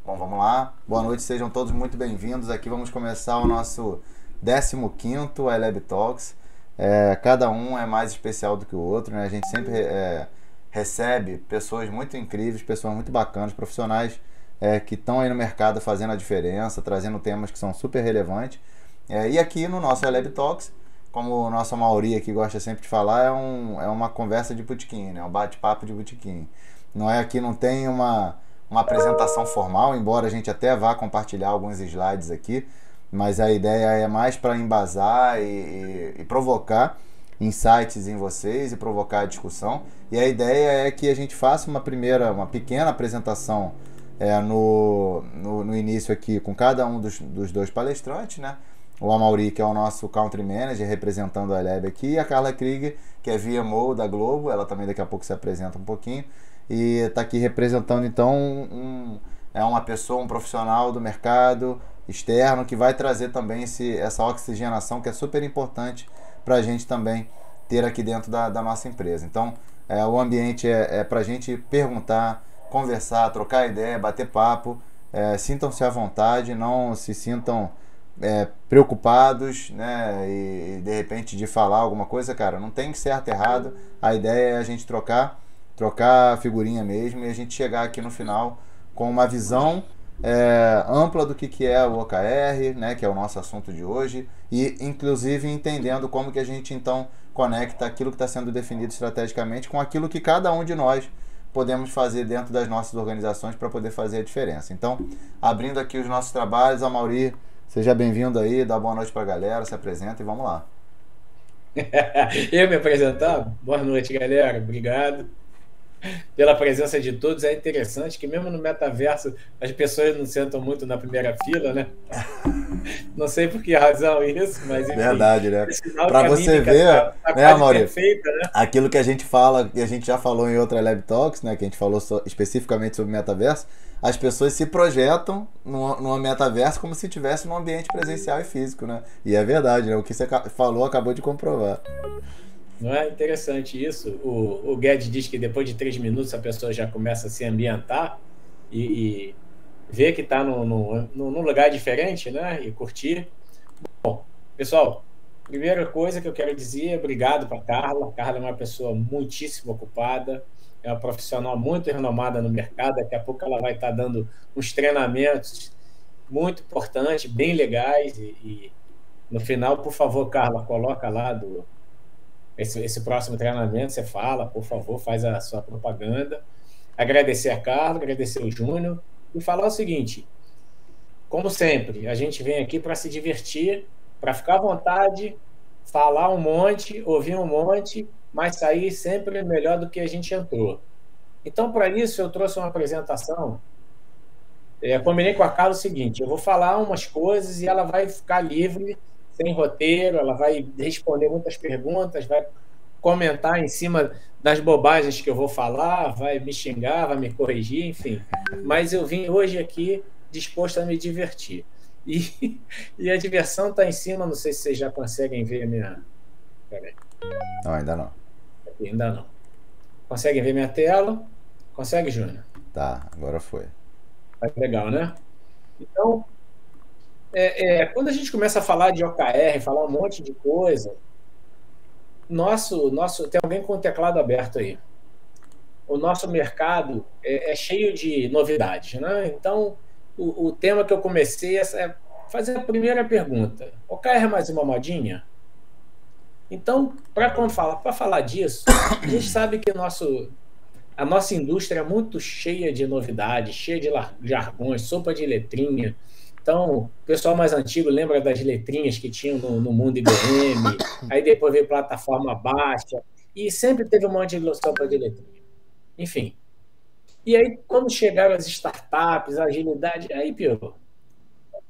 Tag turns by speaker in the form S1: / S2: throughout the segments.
S1: Bom, vamos lá. Boa noite, sejam todos muito bem-vindos. Aqui vamos começar o nosso 15º iLab Talks. Cada um é mais especial do que o outro, né? A gente sempre recebe pessoas muito incríveis, pessoas muito bacanas, profissionais que estão aí no mercado fazendo a diferença, trazendo temas que são super relevantes. E aqui no nosso iLab Talks, como o nosso Mauri aqui gosta sempre de falar, é uma conversa de botequim, né? Um bate-papo de botequim. Não é aqui, não tem uma apresentação formal, embora a gente até vá compartilhar alguns slides aqui, mas a ideia é mais para embasar e provocar insights em vocês e provocar a discussão. E a ideia é que a gente faça uma pequena apresentação no início aqui com cada um dos dois palestrantes, né? O Amaury, que é o nosso Country Manager, representando a iLab aqui, e a Carla Krieger, que é VMO da Globo, ela também daqui a pouco se apresenta um pouquinho, e está aqui representando então uma pessoa, um profissional do mercado externo, que vai trazer também essa oxigenação que é super importante para a gente também ter aqui dentro da nossa empresa. Então, o ambiente é para a gente perguntar, conversar, trocar ideia, bater papo, sintam-se à vontade, não se sintam preocupados, né, e de repente de falar alguma coisa, cara, não tem certo e errado, a ideia é a gente trocar figurinha mesmo e a gente chegar aqui no final com uma visão ampla do que é o OKR, né, que é o nosso assunto de hoje, e inclusive entendendo como que a gente então conecta aquilo que está sendo definido estrategicamente com aquilo que cada um de nós podemos fazer dentro das nossas organizações para poder fazer a diferença. Então, abrindo aqui os nossos trabalhos, Amaury, seja bem-vindo aí, dá boa noite para a galera, se apresenta e vamos lá.
S2: Eu me apresentar? Boa noite, galera. Obrigado pela presença de todos. É interessante que mesmo no metaverso as pessoas não sentam muito na primeira fila, né? Não sei por que razão isso, mas enfim,
S1: Verdade, né?
S2: é sinal
S1: Para
S2: que a
S1: você
S2: mímica
S1: ver,
S2: tá
S1: né,
S2: quase
S1: Amaury,
S2: perfeita, né?
S1: aquilo que a gente fala, que a gente já falou em outra Lab Talks, né, que a gente falou especificamente sobre metaverso, as pessoas se projetam no metaverso como se estivesse num ambiente presencial e físico, né? E é verdade, né? O que você falou acabou de comprovar.
S2: Não é interessante isso? O Guedes diz que depois de 3 minutos a pessoa já começa a se ambientar e ver que está num lugar diferente, né? E curtir. Pessoal, primeira coisa que eu quero dizer é obrigado para a Carla. A Carla é uma pessoa muitíssimo ocupada, é uma profissional muito renomada no mercado. Daqui a pouco ela vai estar dando uns treinamentos muito importantes, bem legais. E no final, por favor, Carla, coloca lá esse próximo treinamento. Você fala, por favor, faz a sua propaganda. Agradecer a Carla, agradecer o Júnior e falar o seguinte: como sempre, a gente vem aqui para se divertir, para ficar à vontade, falar um monte, ouvir um monte, mas sair sempre melhor do que a gente entrou. Então, para isso, eu trouxe uma apresentação. Combinei com a Carla o seguinte: eu vou falar umas coisas e ela vai ficar livre, sem roteiro, ela vai responder muitas perguntas, vai comentar em cima das bobagens que eu vou falar, vai me xingar, vai me corrigir, enfim. Mas eu vim hoje aqui disposto a me divertir. E a diversão está em cima, não sei se vocês já conseguem ver a minha. Peraí,
S1: Não, ainda não.
S2: ainda não. Conseguem ver minha tela? Consegue, Júnior?
S1: Tá, agora foi.
S2: Tá legal, né? Então, quando a gente começa a falar de OKR, falar um monte de coisa, tem alguém com o teclado aberto aí. O nosso mercado é cheio de novidades, né? Então, o tema que eu comecei é fazer a primeira pergunta: OKR é mais uma modinha? Então, para falar disso, a gente sabe que a nossa indústria é muito cheia de novidades, cheia de jargões, sopa de letrinha. Então, o pessoal mais antigo lembra das letrinhas que tinham no mundo IBM, aí depois veio plataforma baixa, e sempre teve um monte de sopa de letrinha. Enfim. E aí, quando chegaram as startups, a agilidade, aí piorou.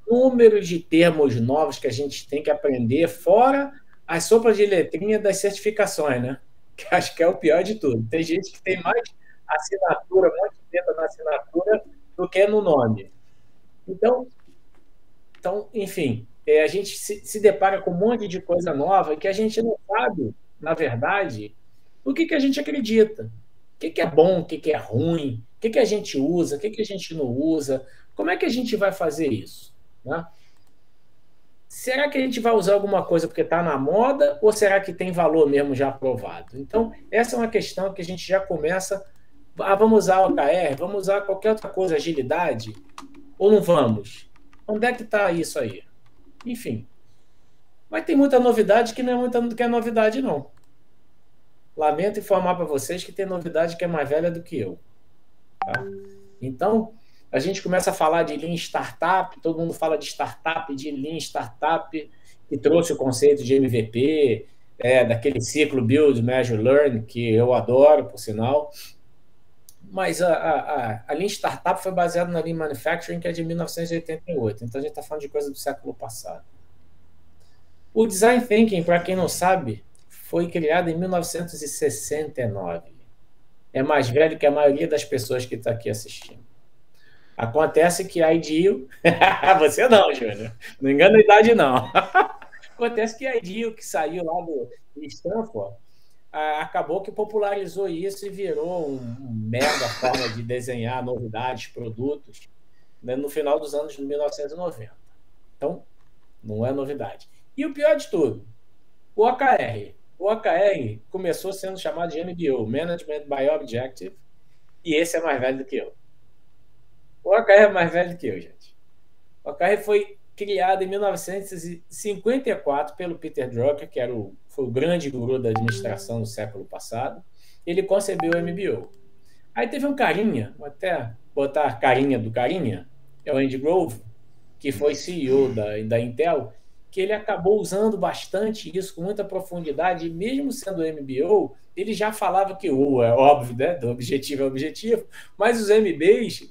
S2: Número de termos novos que a gente tem que aprender, fora as sopas de letrinha das certificações, né? Que acho que é o pior de tudo. Tem gente que tem mais assinatura, um monte de letra na assinatura do que no nome. Então enfim, a gente se depara com um monte de coisa nova que a gente não sabe, na verdade, o que a gente acredita. O que é bom, o que é ruim, que a gente usa, o que a gente não usa, como é que a gente vai fazer isso? Né? Será que a gente vai usar alguma coisa porque está na moda ou será que tem valor mesmo já aprovado? Então, essa é uma questão que a gente já começa. Vamos usar o OKR, vamos usar qualquer outra coisa, agilidade, ou não vamos? Onde é que está isso aí? Enfim. Mas tem muita novidade que não é muita que é novidade, não. Lamento informar para vocês que tem novidade que é mais velha do que eu. Tá? Então, a gente começa a falar de Lean Startup, todo mundo fala de startup, de Lean Startup, que trouxe o conceito de MVP, daquele ciclo Build, Measure, Learn, que eu adoro, por sinal. Mas a Lean Startup foi baseada na Lean Manufacturing, que é de 1988. Então, a gente está falando de coisa do século passado. O Design Thinking, para quem não sabe, foi criado em 1969. É mais velho que a maioria das pessoas que está aqui assistindo. Acontece que a IDEO... Você não, Júnior. Não engana a idade, não. Acontece que a IDEO, que saiu lá do Stanford, acabou que popularizou isso e virou uma mega forma de desenhar novidades, produtos, né, no final dos anos de 1990. Então, não é novidade. E o pior de tudo, o OKR. O OKR começou sendo chamado de MBO, Management by Objective, e esse é mais velho do que eu. O OKR é mais velho do que eu, gente. O OKR foi criado em 1954 pelo Peter Drucker, que foi o grande guru da administração no século passado. Ele concebeu o MBO. Aí teve um carinha, vou até botar a carinha do carinha, é o Andy Grove, que foi CEO da Intel, que ele acabou usando bastante isso com muita profundidade, e mesmo sendo MBO, ele já falava que é óbvio, né? Do objetivo é objetivo, mas os MBs,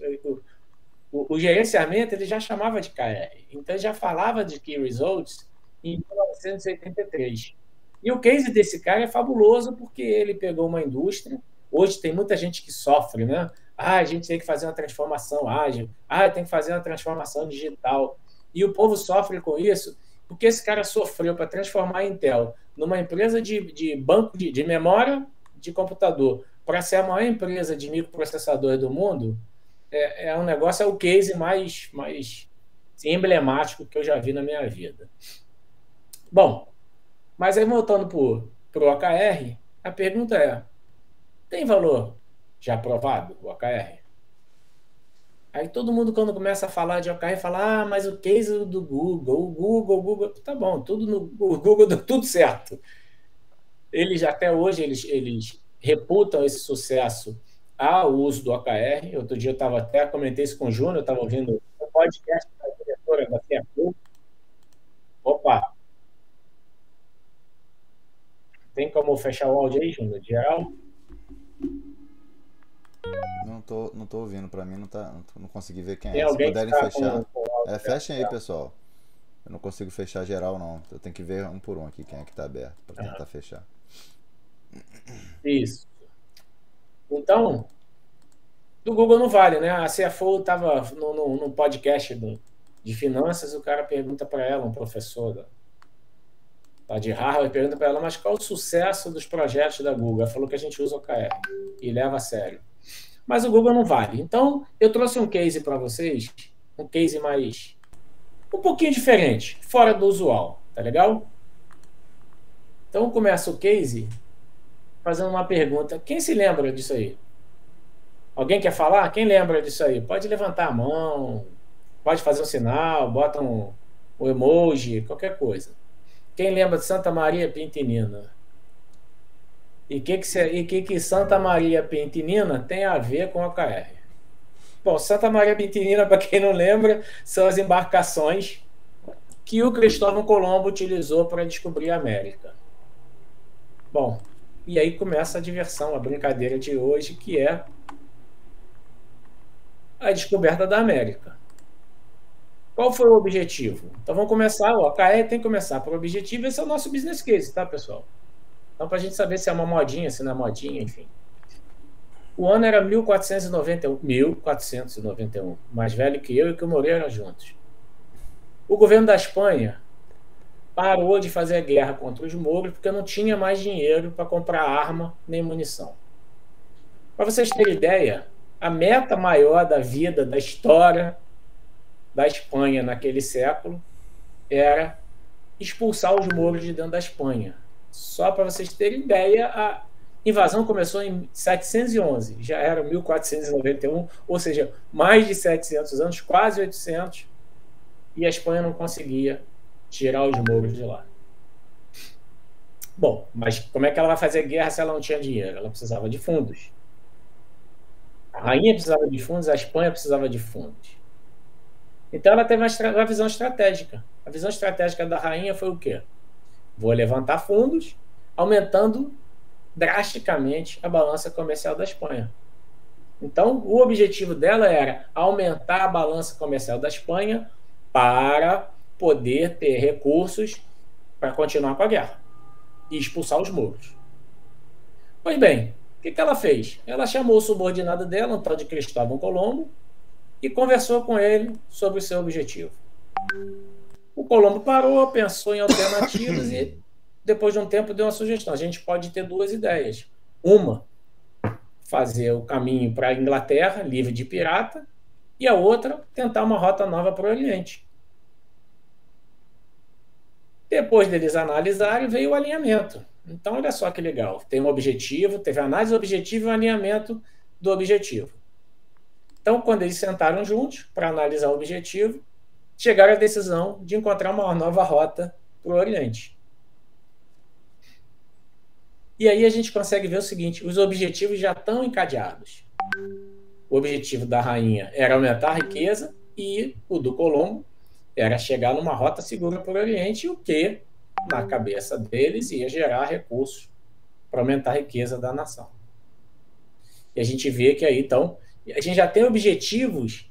S2: o gerenciamento, ele já chamava de KR. Então, ele já falava de Key Results em 1983. E o case desse cara é fabuloso porque ele pegou uma indústria. Hoje tem muita gente que sofre, né? A gente tem que fazer uma transformação ágil. Tem que fazer uma transformação digital. E o povo sofre com isso porque esse cara sofreu para transformar a Intel numa empresa de banco de memória de computador para ser a maior empresa de microprocessadores do mundo. Um negócio, é o case mais emblemático que eu já vi na minha vida. Bom, mas aí voltando para o OKR, a pergunta é, tem valor já aprovado o OKR? Aí todo mundo, quando começa a falar de OKR, fala, mas o case do Google, o Google, tá bom, o Google deu tudo certo. Até hoje, eles reputam esse sucesso ao uso do OKR. Outro dia eu comentei isso com o Júnior, eu estava ouvindo um podcast da diretora da CFO. Opa! Tem como fechar o áudio aí, Júnior, de geral?
S1: Não tô ouvindo, para mim não consegui ver quem
S2: Tem
S1: é. Se
S2: alguém
S1: puderem
S2: que tá
S1: fechar,
S2: com
S1: fechem aí, pessoal. Eu não consigo fechar geral, não. Eu tenho que ver um por um aqui quem é que tá aberto para tentar fechar.
S2: Isso. Então, do Google não vale, né? A CFO estava num podcast de finanças, o cara pergunta para ela, um professor lá de Harvard, pergunta para ela, mas qual o sucesso dos projetos da Google? Ela falou que a gente usa o OKR e leva a sério. Mas o Google não vale. Então, eu trouxe um case para vocês, um case um pouquinho diferente, fora do usual, tá legal? Então, começa o case fazendo uma pergunta. Quem se lembra disso aí? Alguém quer falar? Quem lembra disso aí? Pode levantar a mão, pode fazer um sinal, bota um emoji, qualquer coisa. Quem lembra de Santa Maria Pintinina? E o que Santa Maria Pintinina tem a ver com a OKR? Bom, Santa Maria Pintinina, para quem não lembra, são as embarcações que o Cristóvão Colombo utilizou para descobrir a América. Bom, e aí começa a diversão, a brincadeira de hoje, que é a descoberta da América. Qual foi o objetivo? Então vamos começar, o OKR tem que começar por objetivo, esse é o nosso business case, tá, pessoal? Então, para a gente saber se é uma modinha, se não é modinha, enfim. O ano era 1491, mais velho que eu e que o Moreira juntos. O governo da Espanha parou de fazer a guerra contra os mouros porque não tinha mais dinheiro para comprar arma nem munição. Para vocês terem ideia, a meta maior da vida, da história da Espanha naquele século era expulsar os mouros de dentro da Espanha. Só para vocês terem ideia, a invasão começou em 711, já era 1491, ou seja, mais de 700 anos, quase 800, e a Espanha não conseguia tirar os mouros de lá. Bom, mas como é que ela vai fazer guerra se ela não tinha dinheiro? Ela precisava de fundos. A rainha precisava de fundos, a Espanha precisava de fundos. Então ela teve uma visão estratégica. A visão estratégica da rainha foi o quê? Vou levantar fundos, aumentando drasticamente a balança comercial da Espanha. Então, o objetivo dela era aumentar a balança comercial da Espanha para poder ter recursos para continuar com a guerra e expulsar os mouros. Pois bem, o que ela fez? Ela chamou o subordinado dela, um tal de Cristóvão Colombo, e conversou com ele sobre o seu objetivo. O Colombo parou, pensou em alternativas e, depois de um tempo, deu uma sugestão. A gente pode ter duas ideias. Uma, fazer o caminho para a Inglaterra, livre de pirata, e a outra, tentar uma rota nova para o Oriente. Depois deles analisarem, veio o alinhamento. Então, olha só que legal. Tem um objetivo, teve a análise do objetivo e o alinhamento do objetivo. Então, quando eles sentaram juntos para analisar o objetivo, chegaram à decisão de encontrar uma nova rota para o Oriente. E aí a gente consegue ver o seguinte, os objetivos já estão encadeados. O objetivo da rainha era aumentar a riqueza e o do Colombo era chegar numa rota segura para o Oriente, o que, na cabeça deles, ia gerar recursos para aumentar a riqueza da nação. E a gente vê que aí, então, a gente já tem objetivos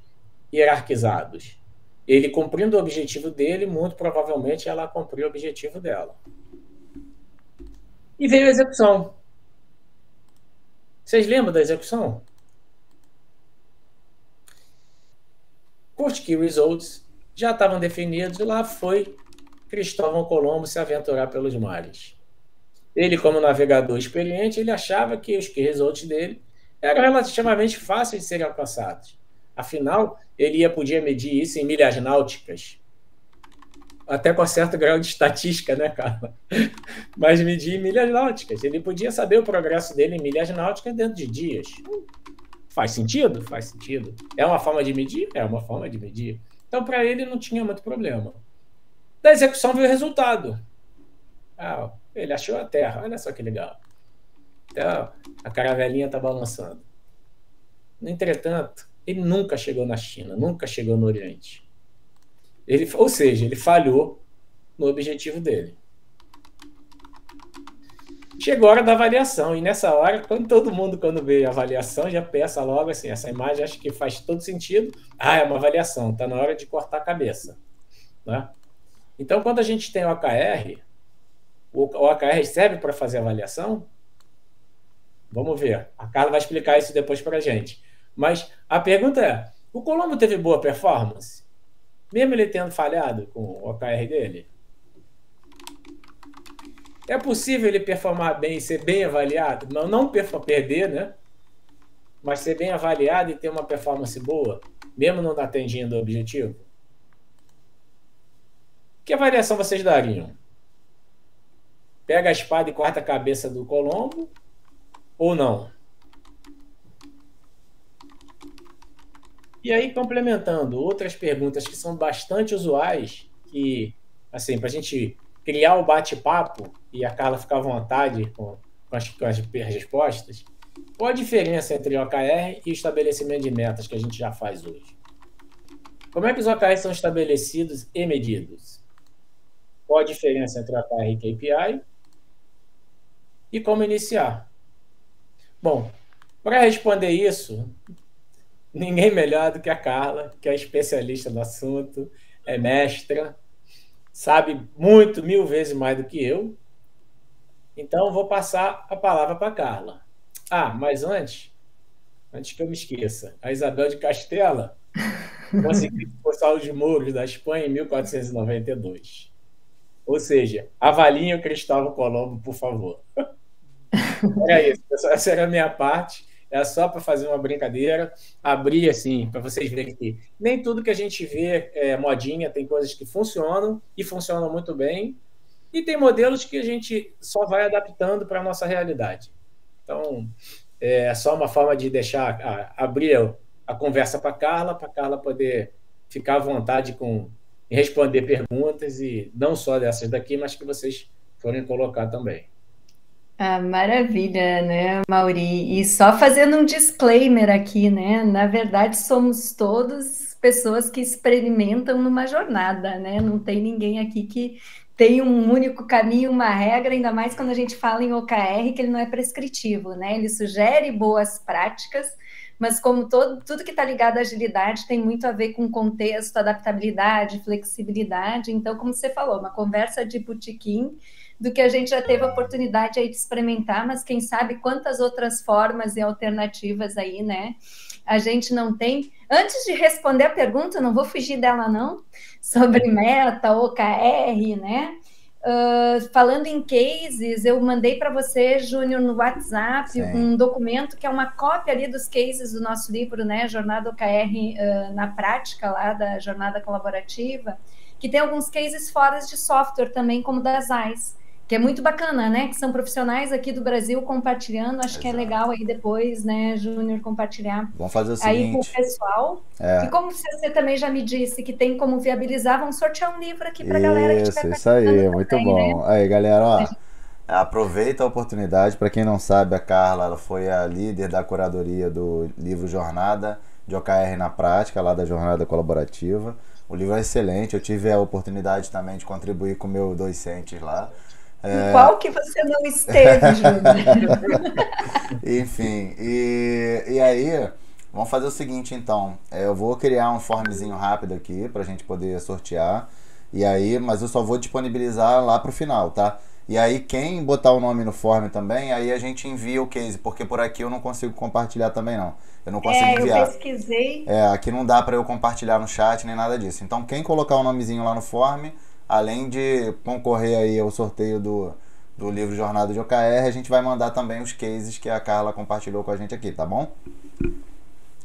S2: hierarquizados. Ele cumprindo o objetivo dele, muito provavelmente ela cumpriu o objetivo dela. E veio a execução. Vocês lembram da execução? Court Key Results já estavam definidos e lá foi Cristóvão Colombo se aventurar pelos mares. Ele, como navegador experiente, ele achava que os Key Results dele eram relativamente fáceis de serem alcançados. Afinal, ele podia medir isso em milhas náuticas. Até com certo grau de estatística, né, Carla? Mas medir em milhas náuticas. Ele podia saber o progresso dele em milhas náuticas dentro de dias. Faz sentido? Faz sentido. É uma forma de medir? É uma forma de medir. Então, para ele, não tinha muito problema. Da execução veio o resultado. Ele achou a Terra. Olha só que legal. Então, a caravelinha está balançando. Entretanto, ele nunca chegou na China, nunca chegou no Oriente. Ou seja, ele falhou no objetivo dele. Chegou a hora da avaliação, e nessa hora, todo mundo, quando vê a avaliação, já pensa logo assim, essa imagem acho que faz todo sentido. É uma avaliação, está na hora de cortar a cabeça. Né? Então, quando a gente tem o OKR serve para fazer avaliação? Vamos ver. A Carla vai explicar isso depois para a gente. Mas a pergunta é, o Colombo teve boa performance? Mesmo ele tendo falhado com o OKR dele? É possível ele performar bem e ser bem avaliado? Não perder, né? Mas ser bem avaliado e ter uma performance boa, mesmo não atingindo o objetivo? Que avaliação vocês dariam? Pega a espada e corta a cabeça do Colombo ou não? E aí, complementando outras perguntas que são bastante usuais, que, assim, para a gente criar o bate-papo e a Carla ficar à vontade com as respostas, qual a diferença entre o OKR e o estabelecimento de metas que a gente já faz hoje? Como é que os OKRs são estabelecidos e medidos? Qual a diferença entre o OKR e KPI? E como iniciar? Bom, para responder isso, ninguém melhor do que a Carla, que é especialista no assunto, é mestra, sabe muito, 1000 vezes mais do que eu. Então, vou passar a palavra para a Carla. Mas antes que eu me esqueça, a Isabel de Castela conseguiu expulsar os mouros da Espanha em 1492. Ou seja, avaliem o Cristóvão Colombo, por favor. Era isso, pessoal. Essa era a minha parte. é só para fazer uma brincadeira, abrir assim, para vocês verem que nem tudo que a gente vê é modinha, tem coisas que funcionam e funcionam muito bem, e tem modelos que a gente só vai adaptando para a nossa realidade. Então, é só uma forma de deixar, abrir a conversa para a Carla poder ficar à vontade em responder perguntas, e não só dessas daqui, mas que vocês forem colocar também.
S3: Ah, maravilha, né, Mauri? E só fazendo um disclaimer aqui, né? Na verdade, somos todos pessoas que experimentam numa jornada, né? Não tem ninguém aqui que tem um único caminho, uma regra, ainda mais quando a gente fala em OKR, que ele não é prescritivo, né? Ele sugere boas práticas, mas como tudo que está ligado à agilidade tem muito a ver com contexto, adaptabilidade, flexibilidade. Então, como você falou, uma conversa de botequim, do que a gente já teve a oportunidade aí de experimentar, mas quem sabe quantas outras formas e alternativas aí, né? A gente não tem. Antes de responder a pergunta, não vou fugir dela não, sobre meta, OKR, né? Falando em cases, eu mandei para você, Júnior, no WhatsApp,
S1: Sim.
S3: Um documento que é uma cópia ali dos cases do nosso livro, né? Jornada OKR na prática, lá da jornada colaborativa, que tem alguns cases fora de software também, como das AIS, que é muito bacana, né? Que são profissionais aqui do Brasil compartilhando. Acho
S1: Exato.
S3: que é legal aí depois, né, Júnior, compartilhar.
S1: Vamos fazer o seguinte.
S3: Aí com o pessoal. E como você também já me disse que tem como viabilizar, vamos sortear um livro aqui para a galera que estiver
S1: Isso aí,
S3: também,
S1: muito bom.
S3: Né?
S1: Aí, galera, ó, aproveita a oportunidade. Para quem não sabe, a Carla, ela foi a líder da curadoria do livro Jornada de OKR na Prática, lá da Jornada Colaborativa. O livro é excelente, eu tive a oportunidade também de contribuir com o meu 2 cents lá.
S3: Qual que você não esteve, Júnior?
S1: Enfim, e aí, vamos fazer o seguinte então, eu vou criar um formzinho rápido aqui pra gente poder sortear, e aí, mas eu só vou disponibilizar lá pro final, tá? E aí quem botar o nome no form também, aí a gente envia o case, porque por aqui eu não consigo compartilhar também não. Eu não consigo enviar.
S3: Eu pesquisei.
S1: Aqui não dá pra eu compartilhar no chat nem nada disso. Então quem colocar o nomezinho lá no form, além de concorrer aí ao sorteio do livro Jornada de OKR, a gente vai mandar também os cases que a Carla compartilhou com a gente aqui, tá bom?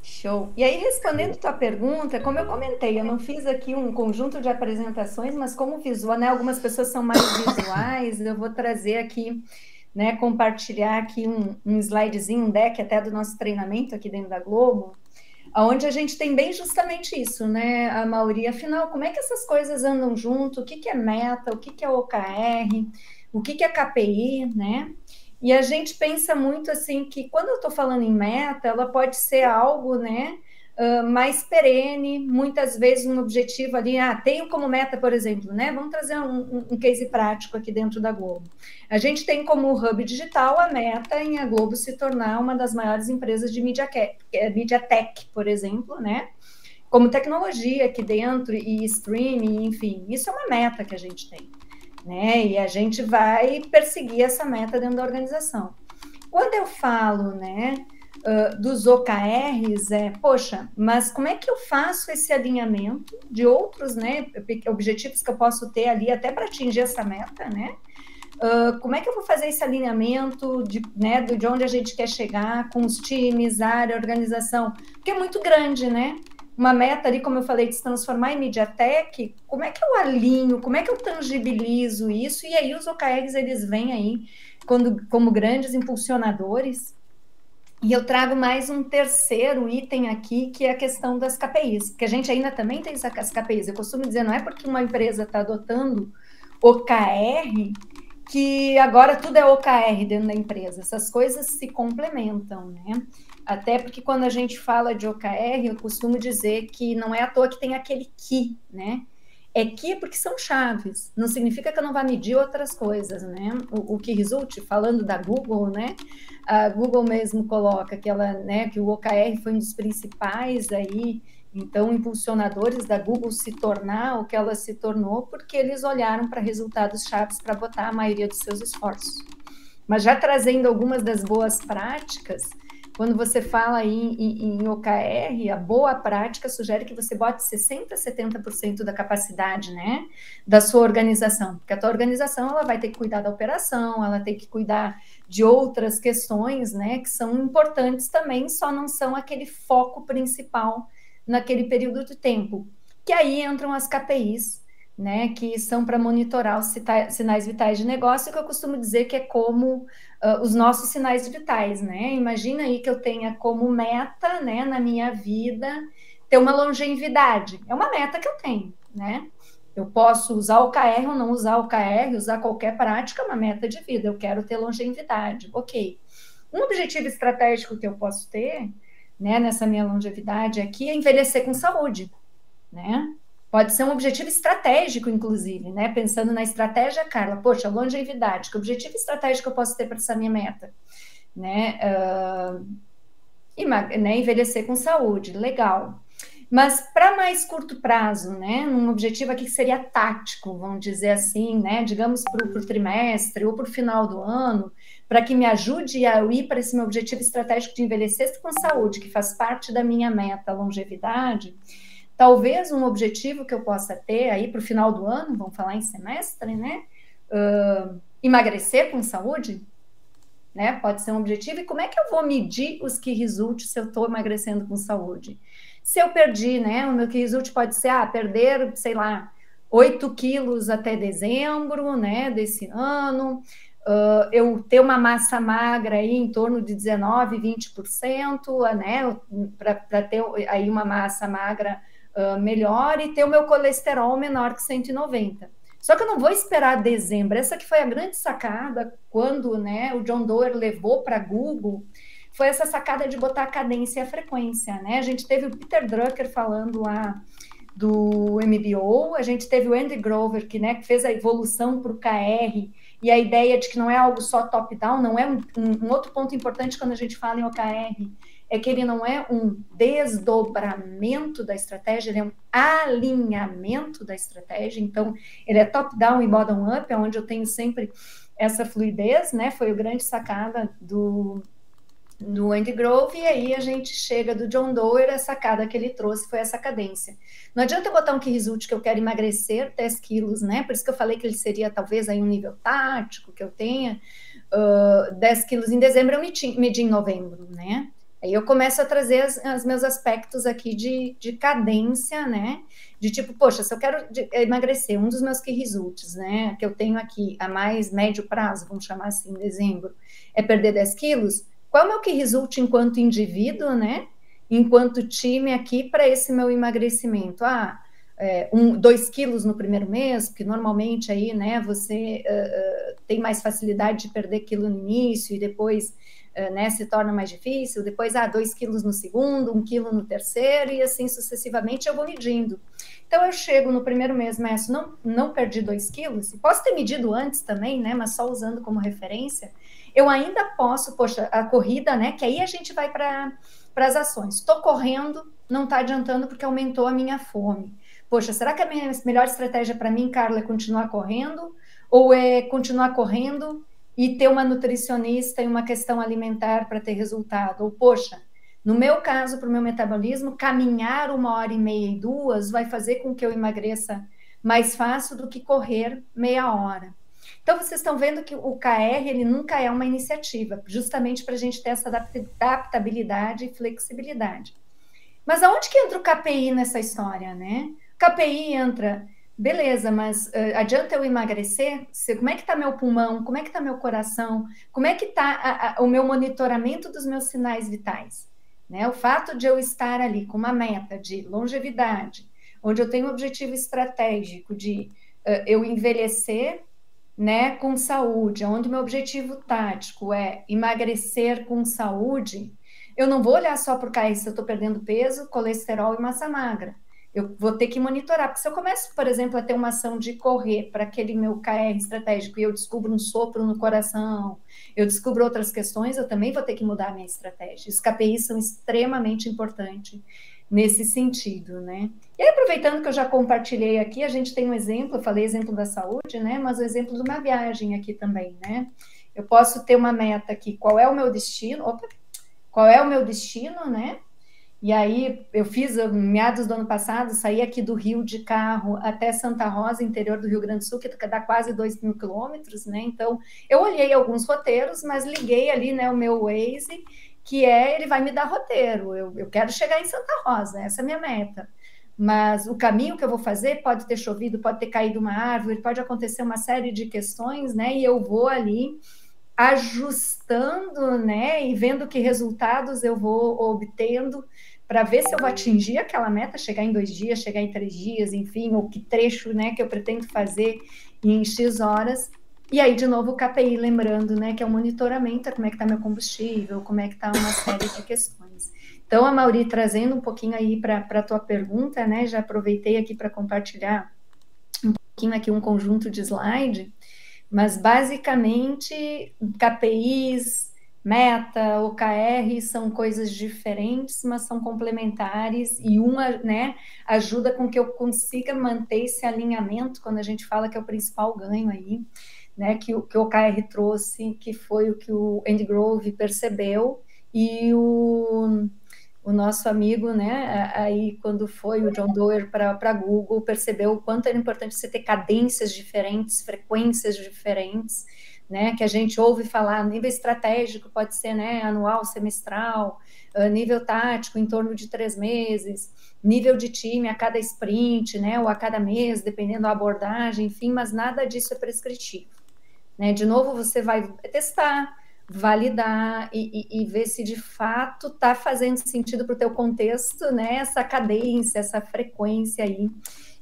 S3: Show. E aí, respondendo tua pergunta, como eu comentei, eu não fiz aqui um conjunto de apresentações, mas como visual, né? Algumas pessoas são mais visuais, eu vou trazer aqui, né? Compartilhar aqui um slidezinho, um deck até do nosso treinamento aqui dentro da Globo, onde a gente tem bem justamente isso, né, a maioria. Afinal, como é que essas coisas andam junto? O que é meta? O que é OKR? O que é KPI, né? E a gente pensa muito assim que quando eu estou falando em meta, ela pode ser algo, né, mais perene, muitas vezes um objetivo ali, tenho como meta, por exemplo, né, vamos trazer um case prático aqui dentro da Globo. A gente tem como hub digital a meta em a Globo se tornar uma das maiores empresas de media tech, por exemplo, né, como tecnologia aqui dentro e streaming, enfim, isso é uma meta que a gente tem, né, e a gente vai perseguir essa meta dentro da organização. Quando eu falo, né, dos OKRs, poxa, mas como é que eu faço esse alinhamento de outros, né, objetivos que eu posso ter ali até para atingir essa meta, né? Como é que eu vou fazer esse alinhamento de onde a gente quer chegar com os times, área, organização? Porque é muito grande, né? Uma meta ali, como eu falei, de se transformar em MediaTek, como é que eu alinho, como é que eu tangibilizo isso? E aí os OKRs, eles vêm aí como grandes impulsionadores. E eu trago mais um terceiro item aqui, que é a questão das KPIs, porque a gente ainda também tem as KPIs. Eu costumo dizer, não é porque uma empresa está adotando OKR que agora tudo é OKR dentro da empresa. Essas coisas se complementam, né? Até porque quando a gente fala de OKR, eu costumo dizer que não é à toa que tem aquele que, né? É que porque são chaves, não significa que eu não vá medir outras coisas, né? O que resulte, falando da Google, né? A Google mesmo coloca que que o OKR foi um dos principais aí, então, impulsionadores da Google se tornar o que ela se tornou, porque eles olharam para resultados chaves para botar a maioria dos seus esforços. Mas já trazendo algumas das boas práticas, quando você fala em OKR, a boa prática sugere que você bote 60% a 70% da capacidade, né, da sua organização, porque a tua organização ela vai ter que cuidar da operação, ela tem que cuidar de outras questões, né, que são importantes também, só não são aquele foco principal naquele período de tempo, que aí entram as KPIs, né, que são para monitorar os sinais vitais de negócio, que eu costumo dizer que é como os nossos sinais vitais, né? Imagina aí que eu tenha como meta, né, na minha vida, ter uma longevidade. É uma meta que eu tenho, né? Eu posso usar o OKR ou não usar o OKR, usar qualquer prática, é uma meta de vida. Eu quero ter longevidade, ok. Um objetivo estratégico que eu posso ter, né, nessa minha longevidade aqui é envelhecer com saúde, né? Pode ser um objetivo estratégico, inclusive, né? Pensando na estratégia, Carla, poxa, longevidade, que objetivo estratégico eu posso ter para essa minha meta? Né? Envelhecer com saúde, legal. Mas para mais curto prazo, né? Um objetivo aqui que seria tático, vamos dizer assim, né? Digamos para o trimestre ou para o final do ano, para que me ajude a ir para esse meu objetivo estratégico de envelhecer com saúde, que faz parte da minha meta, longevidade. Talvez um objetivo que eu possa ter aí para o final do ano, vamos falar em semestre, né? Emagrecer com saúde, né? Pode ser um objetivo. E como é que eu vou medir os key results se eu estou emagrecendo com saúde? Se eu perdi, né? O meu key result pode ser, perder, sei lá, 8 quilos até dezembro, né? Desse ano. Eu ter uma massa magra aí em torno de 19%, 20%, né? Para ter aí uma massa magra melhor e ter o meu colesterol menor que 190. Só que eu não vou esperar dezembro. Essa que foi a grande sacada quando, né, o John Doerr levou para Google, foi essa sacada de botar a cadência e a frequência, né? A gente teve o Peter Drucker falando lá do MBO, a gente teve o Andy Grover, que, né, fez a evolução para o KR, e a ideia de que não é algo só top-down, não é um outro ponto importante quando a gente fala em OKR, é que ele não é um desdobramento da estratégia, ele é um alinhamento da estratégia. Então, ele é top-down e bottom-up, é onde eu tenho sempre essa fluidez, né? Foi a grande sacada do Andy Grove, e aí a gente chega do John Doerr, a sacada que ele trouxe foi essa cadência. Não adianta eu botar um key result que eu quero emagrecer 10 quilos, né? Por isso que eu falei que ele seria talvez aí um nível tático, que eu tenha 10 quilos em dezembro, eu medi em novembro, né? Aí eu começo a trazer os meus aspectos aqui de cadência, né? De tipo, poxa, se eu quero emagrecer, um dos meus key results, né? Que eu tenho aqui a mais médio prazo, vamos chamar assim, em dezembro, é perder 10 quilos. Qual é o meu key result enquanto indivíduo, né? Enquanto time aqui para esse meu emagrecimento? 2 quilos no primeiro mês, porque normalmente aí, né, você tem mais facilidade de perder quilo no início e depois, né, se torna mais difícil, depois 2 quilos no segundo, 1 quilo no terceiro e assim sucessivamente eu vou medindo. Então eu chego no primeiro mês, mas não perdi 2 quilos, posso ter medido antes também, né, mas só usando como referência, eu ainda posso, poxa, a corrida, né, que aí a gente vai para as ações. Estou correndo, não está adiantando porque aumentou a minha fome. Poxa, será que a minha melhor estratégia para mim, Carla, é continuar correndo? Ou é continuar correndo e ter uma nutricionista e uma questão alimentar para ter resultado? Ou, poxa, no meu caso, para o meu metabolismo, caminhar 1h30 e 2 vai fazer com que eu emagreça mais fácil do que correr meia hora. Então, vocês estão vendo que o KR, ele nunca é uma iniciativa, justamente para a gente ter essa adaptabilidade e flexibilidade. Mas aonde que entra o KPI nessa história, né? KPI entra, beleza, mas adianta eu emagrecer? Como é que está meu pulmão? Como é que está meu coração? Como é que está o meu monitoramento dos meus sinais vitais? Né? O fato de eu estar ali com uma meta de longevidade, onde eu tenho um objetivo estratégico de eu envelhecer, né, com saúde, onde o meu objetivo tático é emagrecer com saúde, eu não vou olhar só por KR se eu estou perdendo peso, colesterol e massa magra. Eu vou ter que monitorar, porque se eu começo, por exemplo, a ter uma ação de correr para aquele meu KR estratégico e eu descubro um sopro no coração, eu descubro outras questões, eu também vou ter que mudar a minha estratégia. Os KPIs são extremamente importantes nesse sentido, né? E aí, aproveitando que eu já compartilhei aqui, a gente tem um exemplo, eu falei exemplo da saúde, né? Mas o exemplo de uma viagem aqui também, né? Eu posso ter uma meta aqui, qual é o meu destino? qual é o meu destino, né? E aí eu fiz, meados do ano passado, saí aqui do Rio de carro até Santa Rosa, interior do Rio Grande do Sul, que dá quase 2.000 quilômetros, né? Então, eu olhei alguns roteiros, mas liguei ali, né, o meu Waze, ele vai me dar roteiro. Eu quero chegar em Santa Rosa, essa é a minha meta. Mas o caminho que eu vou fazer pode ter chovido, pode ter caído uma árvore, pode acontecer uma série de questões, né? E eu vou ali ajustando, né? E vendo que resultados eu vou obtendo para ver se eu vou atingir aquela meta, chegar em 2 dias, chegar em 3 dias, enfim, ou que trecho, né, que eu pretendo fazer em X horas. E aí, de novo, o KPI, lembrando, né, que é o monitoramento, como é que está meu combustível, como é que está uma série de questões. Então, Amaury, trazendo um pouquinho aí para a tua pergunta, né, já aproveitei aqui para compartilhar um pouquinho aqui um conjunto de slide, mas basicamente KPIs, meta, OKR são coisas diferentes, mas são complementares e uma, né, ajuda com que eu consiga manter esse alinhamento quando a gente fala que é o principal ganho aí, né, que o OKR trouxe, que foi o que o Andy Grove percebeu e o nosso amigo, né, aí quando foi o John Doerr para Google, percebeu o quanto era importante você ter cadências diferentes, frequências diferentes, né, que a gente ouve falar, nível estratégico pode ser, né, anual, semestral, nível tático em torno de 3 meses, nível de time a cada sprint, né, ou a cada mês, dependendo da abordagem, enfim, mas nada disso é prescritivo, né, de novo você vai testar, validar e ver se de fato está fazendo sentido para o teu contexto, né, essa cadência, essa frequência aí,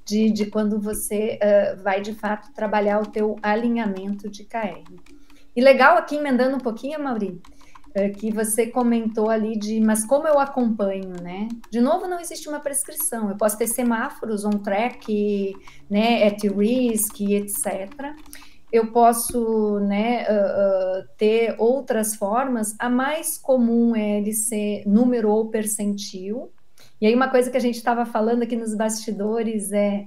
S3: de quando você vai, de fato, trabalhar o teu alinhamento de KR. E legal aqui, emendando um pouquinho, Amaury, que você comentou ali mas como eu acompanho, né? De novo, não existe uma prescrição. Eu posso ter semáforos, on track, né, at risk, etc. Eu posso, né, ter outras formas. A mais comum é ele ser número ou percentil. E aí uma coisa que a gente estava falando aqui nos bastidores é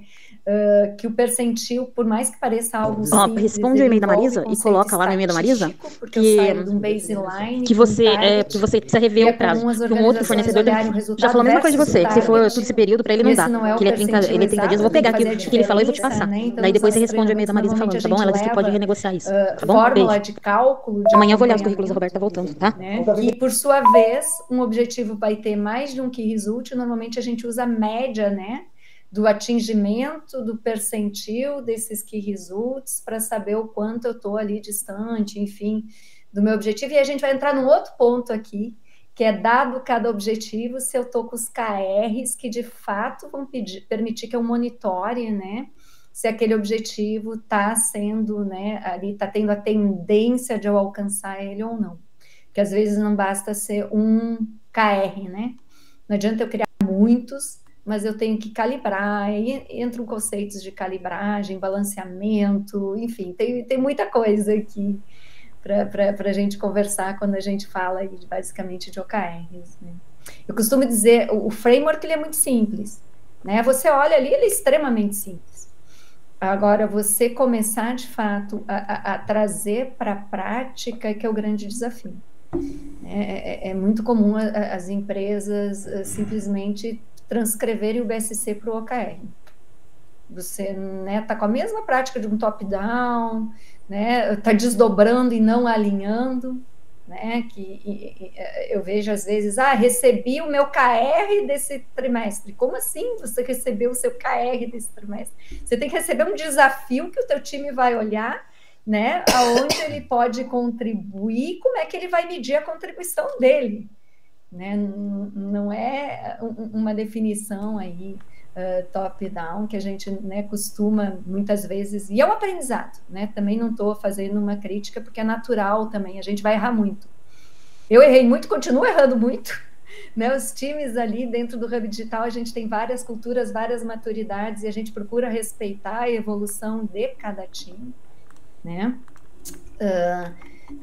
S3: que o percentil, por mais que pareça algo simples,
S4: responde o e-mail da Marisa e coloca lá no e-mail da Marisa que você precisa rever o prazo, que um outro fornecedor já falou a mesma coisa de você, que se for tudo esse período para ele não dá, que ele é 30 dias, eu vou pegar aqui o que ele falou e vou te passar. Daí depois você responde o e-mail da Marisa falando, tá bom? Ela disse que pode renegociar isso, tá bom?
S3: Fórmula de cálculo.
S4: Amanhã eu vou olhar os currículos, a Roberta tá voltando, tá?
S3: Né? Que, por sua vez, um objetivo vai ter mais de um key result, normalmente a gente usa a média, né? Do atingimento do percentil desses key results para saber o quanto eu estou ali distante, enfim, do meu objetivo. E a gente vai entrar num outro ponto aqui, que é dado cada objetivo, se eu estou com os KRs que de fato vão permitir que eu monitore, né? Se aquele objetivo está sendo, né? Ali está tendo a tendência de eu alcançar ele ou não. Porque às vezes não basta ser um KR, né? Não adianta eu criar muitos, mas eu tenho que calibrar, aí entram conceitos de calibragem, balanceamento, enfim, tem muita coisa aqui para a gente conversar quando a gente fala aí, basicamente de OKRs, né? Eu costumo dizer, o framework ele é muito simples, né? Você olha ali, ele é extremamente simples. Agora, você começar, de fato, a trazer para a prática que é o grande desafio. É muito comum as empresas simplesmente transcreverem o BSC para o OKR. Você, né, tá com a mesma prática de um top-down, né, tá desdobrando e não alinhando, né, eu vejo às vezes, recebi o meu KR desse trimestre. Como assim você recebeu o seu KR desse trimestre? Você tem que receber um desafio que o teu time vai olhar, né, aonde ele pode contribuir, como é que ele vai medir a contribuição dele. Né? Não é uma definição aí top-down que a gente, né, costuma muitas vezes, e é um aprendizado, né? Também não estou fazendo uma crítica porque é natural também, a gente vai errar muito. Eu errei muito, continuo errando muito, né? Os times ali dentro do Hub Digital, a gente tem várias culturas, várias maturidades e a gente procura respeitar a evolução de cada time, né?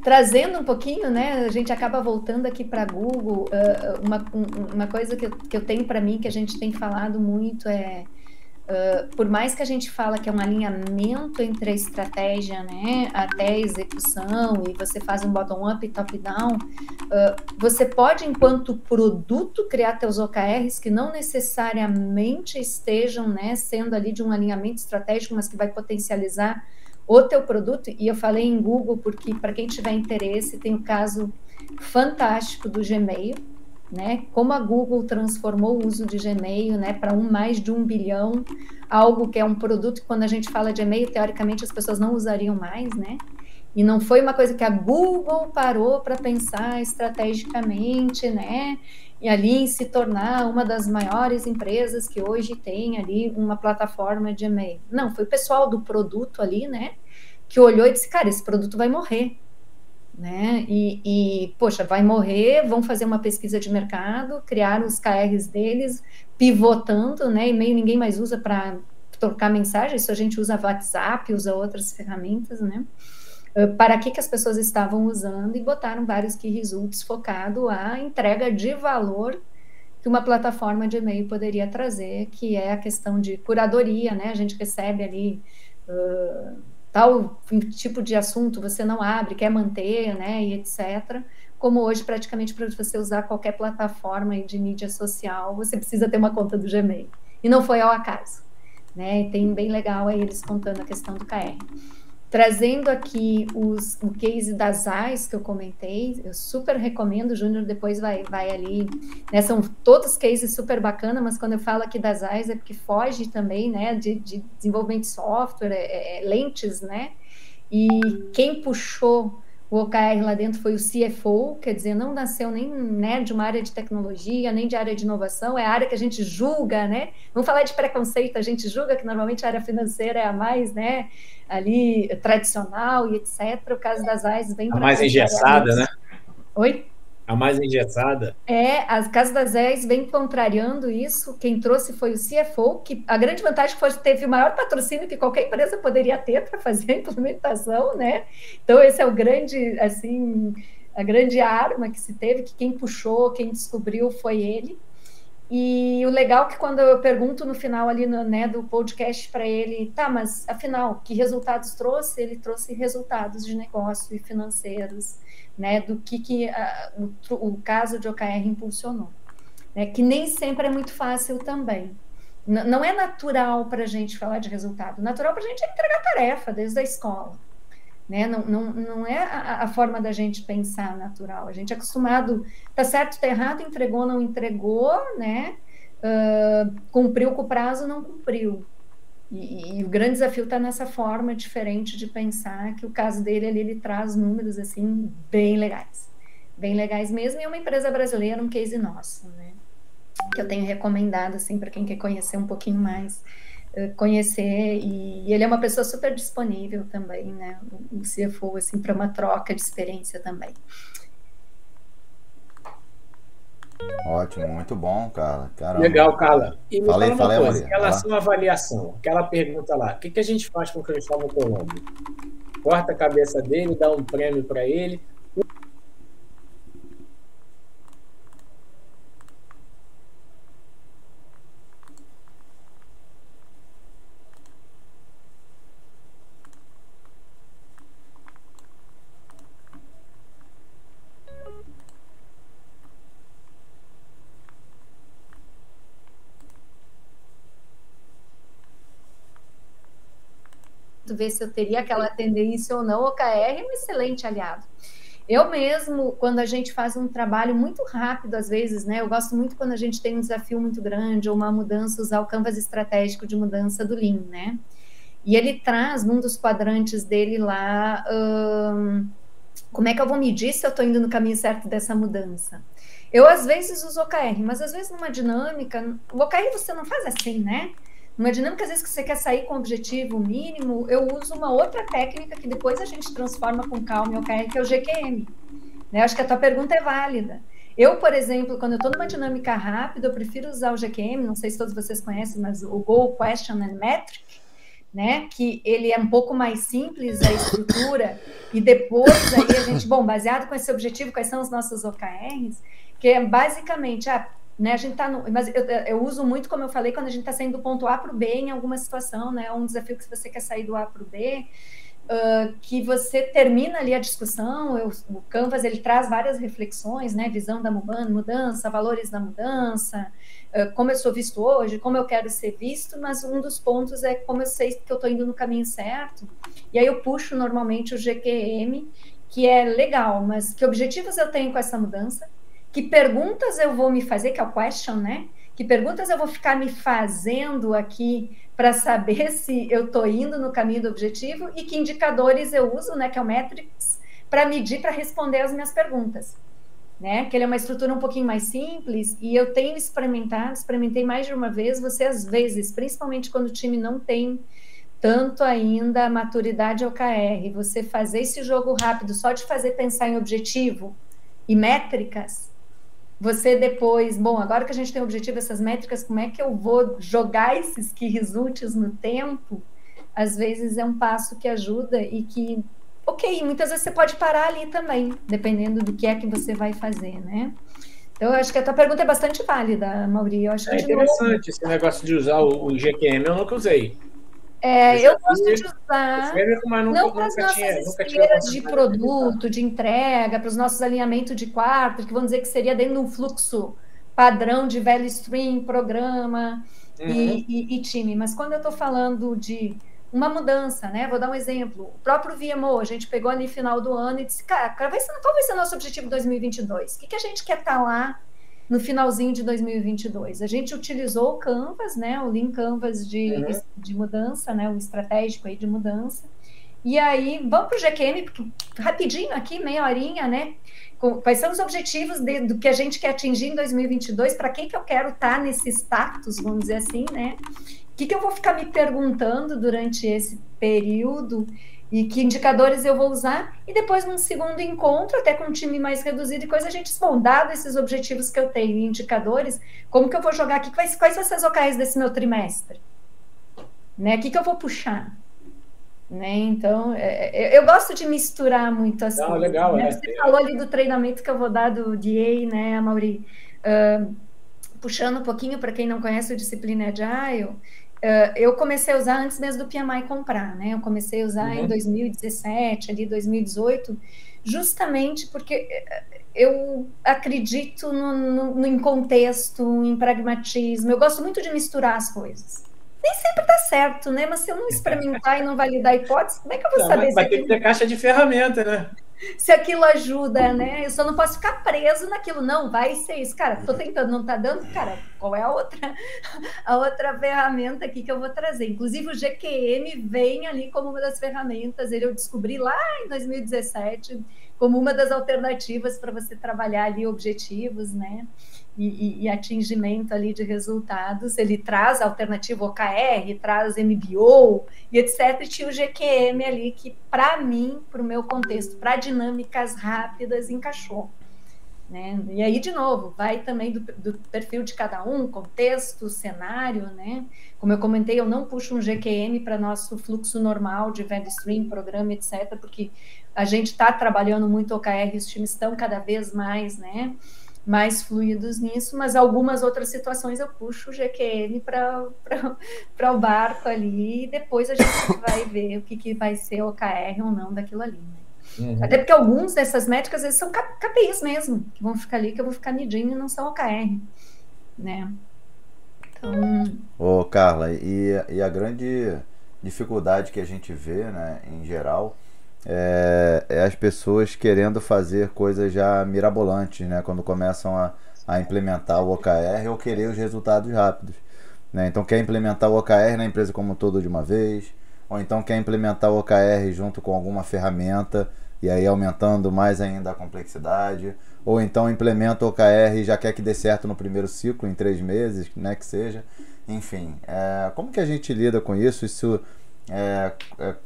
S3: Trazendo um pouquinho, né, a gente acaba voltando aqui para Google, uma coisa que eu tenho para mim, que a gente tem falado muito por mais que a gente fala que é um alinhamento entre a estratégia, né, até a execução, e você faz um bottom-up e top-down, você pode, enquanto produto, criar teus OKRs que não necessariamente estejam, né, sendo ali de um alinhamento estratégico, mas que vai potencializar o teu produto. E eu falei em Google porque, para quem tiver interesse, tem o caso fantástico do Gmail, né? Como a Google transformou o uso de Gmail, né, para mais de 1 bilhão, algo que é um produto que, quando a gente fala de e-mail, teoricamente as pessoas não usariam mais, né? E não foi uma coisa que a Google parou para pensar estrategicamente, né? E ali em se tornar uma das maiores empresas que hoje tem ali uma plataforma de e-mail. Não, foi o pessoal do produto ali, né, que olhou e disse, cara, esse produto vai morrer. Né? Poxa, vai morrer, vão fazer uma pesquisa de mercado, criar os KRs deles, pivotando, né? E-mail ninguém mais usa para trocar mensagem, isso a gente usa WhatsApp, usa outras ferramentas, né? Para que as pessoas estavam usando, e botaram vários key results focado à entrega de valor que uma plataforma de e-mail poderia trazer, que é a questão de curadoria, né? A gente recebe ali tal tipo de assunto você não abre, quer manter, né, e etc. Como hoje, praticamente, para você usar qualquer plataforma de mídia social, você precisa ter uma conta do Gmail. E não foi ao acaso, né? E tem bem legal aí eles contando a questão do KR. Trazendo aqui o case das AIS que eu comentei, eu super recomendo, o Júnior depois vai ali, né, são todos cases super bacana, mas quando eu falo aqui das AIS é porque foge também, né, de desenvolvimento de software, lentes, né, e quem puxou o OKR lá dentro foi o CFO, quer dizer, não nasceu nem, né, de uma área de tecnologia, nem de área de inovação, é a área que a gente julga, né, vamos falar de preconceito, a gente julga que normalmente a área financeira é a mais, né, ali tradicional e etc. O caso das AIS vem
S2: a mais engessada, né?
S3: Oi?
S2: A mais engessada.
S3: A caso das AIS vem contrariando isso. Quem trouxe foi o CFO, que a grande vantagem foi que teve o maior patrocínio que qualquer empresa poderia ter para fazer a implementação, né? Então, esse é o grande, assim, a grande arma que se teve, que quem puxou, quem descobriu foi ele. E o legal é que quando eu pergunto no final ali, né, do podcast para ele, tá, mas afinal, que resultados trouxe? Ele trouxe resultados de negócio e financeiros, né, do que o caso de OKR impulsionou, né, que nem sempre é muito fácil também. Não é natural para a gente falar de resultado, natural para a gente é entregar tarefa desde a escola. Né? Não é a forma da gente pensar natural. A gente é acostumado, tá certo, tá errado, entregou, não entregou, né? Cumpriu com o prazo, não cumpriu. E o grande desafio está nessa forma diferente de pensar, que o caso dele ali, ele traz números assim bem legais mesmo, e uma empresa brasileira, um case nosso, né? Que eu tenho recomendado assim para quem quer conhecer um pouquinho mais, conhecer, e ele é uma pessoa super disponível também, né, o CFO, assim, para uma troca de experiência também.
S1: Ótimo, muito bom, Carla. Caramba.
S2: Legal, Carla. E me
S1: falei,
S2: fala uma coisa,
S1: Maria.
S2: Em relação à avaliação, aquela pergunta lá, o que a gente faz com o Cristóvão Colombo? Corta a cabeça dele, dá um prêmio para ele.
S3: Ver se eu teria aquela tendência ou não. O OKR é um excelente aliado. Eu mesmo, quando a gente faz um trabalho muito rápido, às vezes, né, eu gosto muito quando a gente tem um desafio muito grande ou uma mudança, usar o canvas estratégico de mudança do Lean, né? E ele traz, num dos quadrantes dele lá, como é que eu vou medir se eu estou indo no caminho certo dessa mudança? Eu, às vezes, uso OKR, mas às vezes numa dinâmica, o OKR você não faz assim, né? Numa dinâmica, às vezes, que você quer sair com o objetivo mínimo, eu uso uma outra técnica que depois a gente transforma com calma em OKR, que é o GQM. Né? Acho que a tua pergunta é válida. Eu, por exemplo, quando eu estou numa dinâmica rápida, eu prefiro usar o GQM, não sei se todos vocês conhecem, mas o Goal, Question and Metric, né? Que ele é um pouco mais simples, a estrutura, e depois aí a gente, baseado com esse objetivo, quais são os nossos OKRs, que é basicamente, né? A gente tá mas eu uso muito, como eu falei, quando a gente está saindo do ponto A para o B em alguma situação, né? Um desafio que, se você quer sair do A para o B, que você termina ali a discussão. O Canvas, ele traz várias reflexões, né? Visão da mudança, valores da mudança, como eu sou visto hoje, como eu quero ser visto, mas um dos pontos é como eu sei que eu estou indo no caminho certo. E aí eu puxo normalmente o GQM, que é legal, mas que objetivos eu tenho com essa mudança, que perguntas eu vou me fazer, que é o question, né? Que perguntas eu vou ficar me fazendo aqui para saber se eu estou indo no caminho do objetivo, e que indicadores eu uso, né? Que é o metrics, para medir, para responder as minhas perguntas, né? Que ele é uma estrutura um pouquinho mais simples, e eu tenho experimentei mais de uma vez. Você, às vezes, principalmente quando o time não tem tanto ainda a maturidade OKR, você fazer esse jogo rápido só de fazer pensar em objetivo e métricas, você depois, bom, agora que a gente tem o objetivo, essas métricas, como é que eu vou jogar esses key results no tempo? Às vezes é um passo que ajuda, e que, muitas vezes você pode parar ali também, dependendo do que é que você vai fazer, né? Então, eu acho que a tua pergunta é bastante válida, Mauri. Eu acho que
S2: interessante esse negócio de usar o GQM, eu nunca usei.
S3: Eu gosto de usar, não para as nossas esteiras de produto, de entrega, para os nossos alinhamentos de quarto, que vamos dizer que seria dentro de um fluxo padrão de value stream, programa e time. Mas quando eu estou falando de uma mudança, né? Vou dar um exemplo. O próprio VMO, a gente pegou ali no final do ano e disse, cara, qual vai ser o nosso objetivo 2022? O que a gente quer estar lá no finalzinho de 2022? A gente utilizou o Canvas, né, o Lean Canvas de mudança, né, o estratégico aí de mudança. E aí, vamos para o GQM, porque rapidinho aqui, meia horinha, né? Quais são os objetivos do que a gente quer atingir em 2022? Para quem que eu quero estar nesse status, vamos dizer assim, né? O que eu vou ficar me perguntando durante esse período? E que indicadores eu vou usar? E depois, num segundo encontro, até com um time mais reduzido e coisa, a gente, dado esses objetivos que eu tenho e indicadores, como que eu vou jogar aqui? Quais vão ser as OKRs desse meu trimestre? Né? O que eu vou puxar? Né? Então, eu gosto de misturar muito as coisas.
S2: Legal,
S3: né? Você falou ali do treinamento que eu vou dar do DA, né, Mauri? Puxando um pouquinho para quem não conhece o Disciplina Agile, eu comecei a usar antes mesmo do PMI comprar, né? Eu comecei a usar em 2017, ali 2018, justamente porque eu acredito em contexto, em pragmatismo. Eu gosto muito de misturar as coisas. Nem sempre dá certo, né? Mas se eu não experimentar e não validar a hipótese, como é que eu vou saber?
S2: Vai ter que ter caixa de ferramenta, né?
S3: Se aquilo ajuda, né? Eu só não posso ficar preso naquilo. Não, vai ser isso. Cara, tô tentando, não tá dando? Cara, qual é a outra ferramenta aqui que eu vou trazer? Inclusive, o GQM vem ali como uma das ferramentas. Eu descobri lá em 2017 como uma das alternativas para você trabalhar ali objetivos, né? E atingimento ali de resultados. Ele traz alternativa OKR, traz MBO e etc. E tinha o GQM ali que, para mim, para o meu contexto, para dinâmicas rápidas, encaixou. Né? E aí, de novo, vai também do perfil de cada um, contexto, cenário, né? Como eu comentei, eu não puxo um GQM para nosso fluxo normal de value stream, programa, etc., porque a gente está trabalhando muito OKR, os times estão cada vez mais, né, mais fluidos nisso, mas algumas outras situações eu puxo o GQM para o barco ali, e depois a gente vai ver o que vai ser OKR ou não daquilo ali, né? Até porque alguns dessas métricas, às vezes, são KPIs mesmo, que vão ficar ali, que eu vou ficar medindo, e não são OKR, né? Então...
S1: Carla, e a grande dificuldade que a gente vê, né, em geral, é as pessoas querendo fazer coisas já mirabolantes, né, quando começam a implementar o OKR ou querer os resultados rápidos, né? Então quer implementar o OKR na empresa como um todo de uma vez, ou então quer implementar o OKR junto com alguma ferramenta e aí aumentando mais ainda a complexidade, ou então implementa o OKR e já quer que dê certo no primeiro ciclo, em 3 meses, né, que seja. Enfim, como que a gente lida com isso?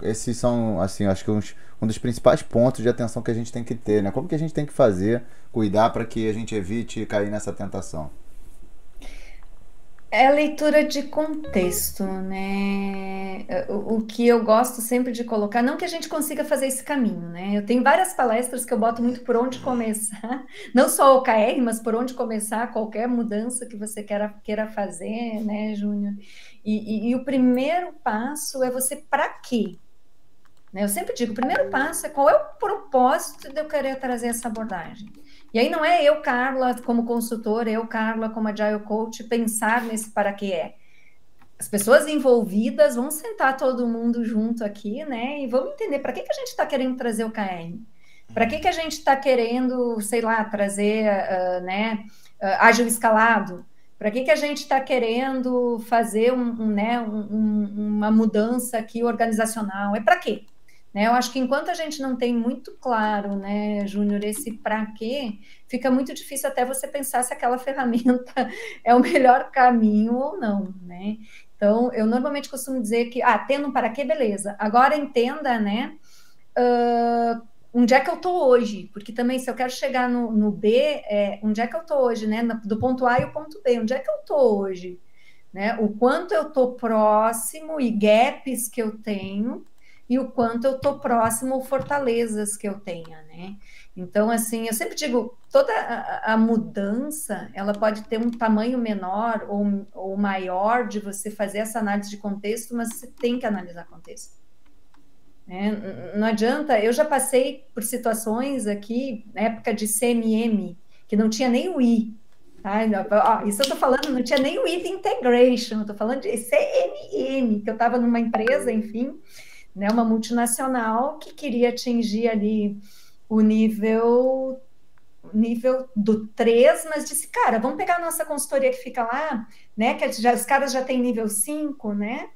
S1: Esses são, assim, acho que um dos principais pontos de atenção que a gente tem que ter, né? Como que a gente tem que fazer, cuidar para que a gente evite cair nessa tentação?
S3: É a leitura de contexto, né? O que eu gosto sempre de colocar, não que a gente consiga fazer esse caminho, né? Eu tenho várias palestras que eu boto muito por onde começar, não só o OKR, mas por onde começar qualquer mudança que você queira fazer, né, Júnior? E o primeiro passo é você para quê? Né? Eu sempre digo, o primeiro passo é qual é o propósito de eu querer trazer essa abordagem. E aí não é eu, Carla, como consultora, eu, Carla, como Agile Coach, pensar nesse para que é. As pessoas envolvidas vão sentar todo mundo junto aqui, né? E vamos entender para que a gente está querendo trazer o KR. Para que a gente está querendo, sei lá, trazer ágil escalado? Para que a gente está querendo fazer uma mudança aqui organizacional? É para quê? Eu acho que enquanto a gente não tem muito claro, né, Júnior, esse para quê, fica muito difícil até você pensar se aquela ferramenta é o melhor caminho ou não, né? Então, eu normalmente costumo dizer que, tendo um para quê, beleza. Agora entenda, né, onde é que eu estou hoje, porque também se eu quero chegar no B, onde é que eu estou hoje, né, do ponto A e o ponto B, onde é que eu estou hoje, né? O quanto eu estou próximo e gaps que eu tenho, e o quanto eu estou próximo, fortalezas que eu tenha, né? Então, assim, eu sempre digo, toda a mudança, ela pode ter um tamanho menor ou maior de você fazer essa análise de contexto, mas você tem que analisar contexto. Não adianta, eu já passei por situações aqui, na época de CMM, que não tinha nem o I, tá? Isso eu estou falando, não tinha nem o I de integration, eu estou falando de CMM, que eu estava numa empresa, enfim, né, uma multinacional que queria atingir ali o nível do 3, mas disse, cara, vamos pegar a nossa consultoria que fica lá, né, que os caras já têm nível 5, né,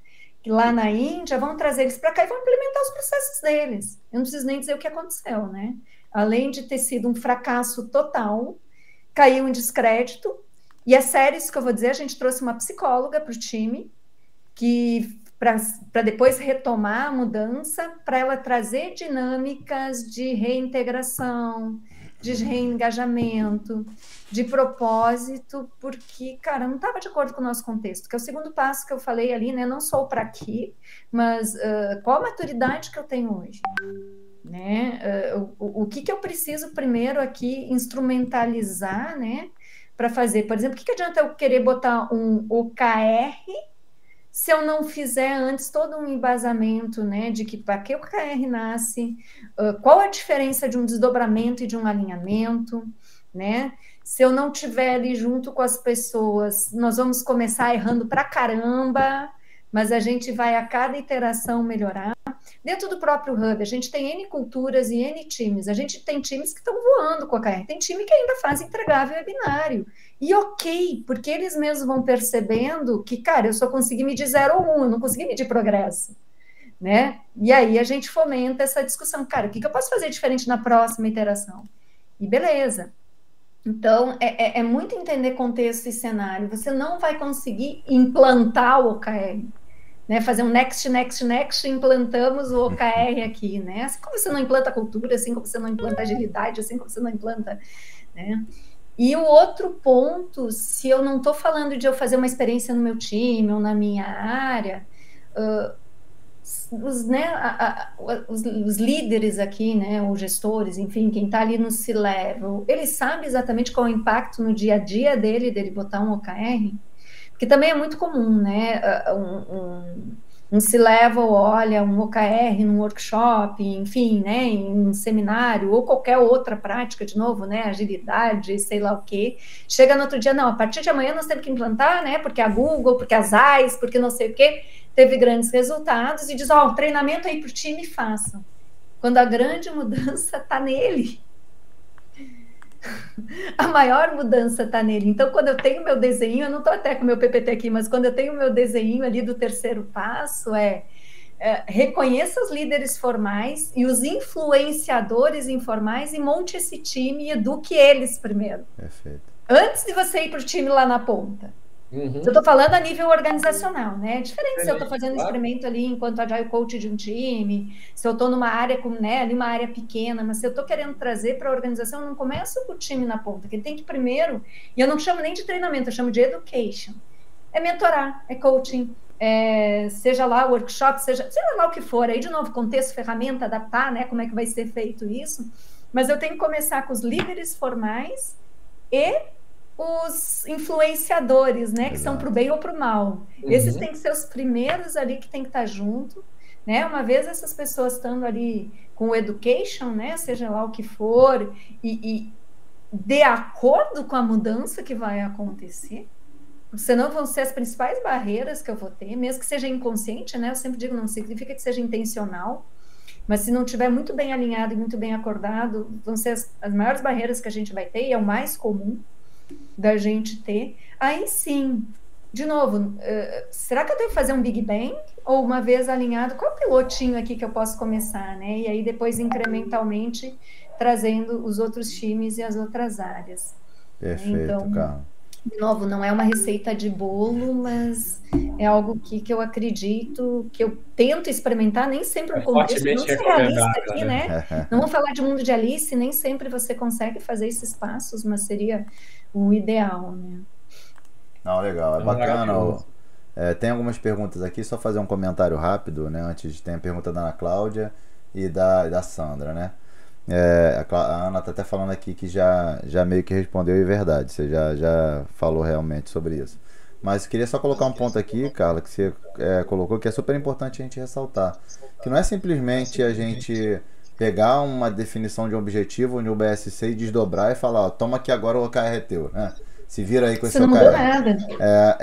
S3: lá na Índia, vamos trazer eles para cá e vamos implementar os processos deles. Eu não preciso nem dizer o que aconteceu, né? Além de ter sido um fracasso total, caiu em descrédito, e é sério isso que eu vou dizer, a gente trouxe uma psicóloga para o time, que para depois retomar a mudança, para ela trazer dinâmicas de reintegração, de reengajamento, de propósito, porque, cara, não estava de acordo com o nosso contexto, que é o segundo passo que eu falei ali, né? Não só para aqui, mas qual a maturidade que eu tenho hoje? Né? O que eu preciso primeiro aqui instrumentalizar, né? Para fazer, por exemplo, o que adianta eu querer botar um OKR se eu não fizer antes todo um embasamento, né, de que para que o OKR nasce, qual a diferença de um desdobramento e de um alinhamento, né? Se eu não tiver ali junto com as pessoas, nós vamos começar errando pra caramba, mas a gente vai a cada iteração melhorar. Dentro do próprio Hub, a gente tem N culturas e N times. A gente tem times que estão voando com a OKR. Tem time que ainda faz entregável webinário. E ok, porque eles mesmos vão percebendo que, cara, eu só consegui medir 0 ou 1, eu não consegui medir progresso. Né? E aí a gente fomenta essa discussão. Cara, o que eu posso fazer diferente na próxima iteração? E beleza. Então, é muito entender contexto e cenário. Você não vai conseguir implantar o OKR. Né, fazer um next, implantamos o OKR aqui, né? Assim como você não implanta cultura, assim como você não implanta agilidade, assim como você não implanta, né? E o outro ponto, se eu não estou falando de eu fazer uma experiência no meu time ou na minha área, os líderes aqui, né, os gestores, enfim, quem está ali no C-Level, ele sabe exatamente qual é o impacto no dia a dia dele botar um OKR? Que também é muito comum, né? Um C-Level olha um OKR num workshop, enfim, né? Em um seminário, ou qualquer outra prática, de novo, né? Agilidade, sei lá o quê. Chega no outro dia, não, a partir de amanhã nós temos que implantar, né? Porque a Google, porque as AIS, porque não sei o quê, teve grandes resultados, e diz, o treinamento aí para o time, façam. Quando a grande mudança está nele. A maior mudança está nele. Então, quando eu tenho meu desenho, eu não estou até com o meu PPT aqui, mas quando eu tenho o meu desenho ali do terceiro passo, reconheça os líderes formais e os influenciadores informais e monte esse time e eduque eles primeiro. Perfeito. Antes de você ir para o time lá na ponta. Uhum. Eu estou falando a nível organizacional, né? É diferente se eu estou fazendo um experimento ali enquanto Agile Coach de um time, se eu estou numa área ali uma área pequena, mas se eu estou querendo trazer para a organização, eu não começo com o time na ponta, que ele tem que primeiro, e eu não chamo nem de treinamento, eu chamo de education. é mentorar, é coaching, seja lá workshop, seja lá o que for, aí de novo, contexto, ferramenta, adaptar, né, como é que vai ser feito isso, mas eu tenho que começar com os líderes formais e os influenciadores, né, que são para o bem ou para o mal. Esses têm que ser os primeiros ali que tem que estar junto, né, uma vez essas pessoas estando ali com o education, né, seja lá o que for, e de acordo com a mudança que vai acontecer, senão vão ser as principais barreiras que eu vou ter, mesmo que seja inconsciente, né? Eu sempre digo, não significa que seja intencional, mas se não tiver muito bem alinhado e muito bem acordado, vão ser as maiores barreiras que a gente vai ter, e é o mais comum da gente ter. Aí sim, de novo, será que eu tenho que fazer um Big Bang? Ou uma vez alinhado, qual é o pilotinho aqui que eu posso começar, né? E aí depois incrementalmente trazendo os outros times e as outras áreas.
S1: Perfeito, então, Carla.
S3: De novo, não é uma receita de bolo, mas é algo que eu acredito, que eu tento experimentar, nem sempre um contexto, não ser realista aqui, né? Não vou falar de mundo de Alice, nem sempre você consegue fazer esses passos, mas seria o ideal, né?
S1: Não, legal, é bacana. Tem algumas perguntas aqui, só fazer um comentário rápido, né? Antes tem a pergunta da Ana Cláudia e da Sandra, né? A Ana está até falando aqui que já meio que respondeu, e verdade, você já falou realmente sobre isso. Mas queria só colocar um ponto aqui, Carla, que você colocou, que é super importante a gente ressaltar, que não é simplesmente a gente pegar uma definição de um objetivo no BSC e desdobrar e falar, ó, toma aqui agora o OKR é teu, né? Se vira aí com esse OKR.
S3: Isso não mudou nada.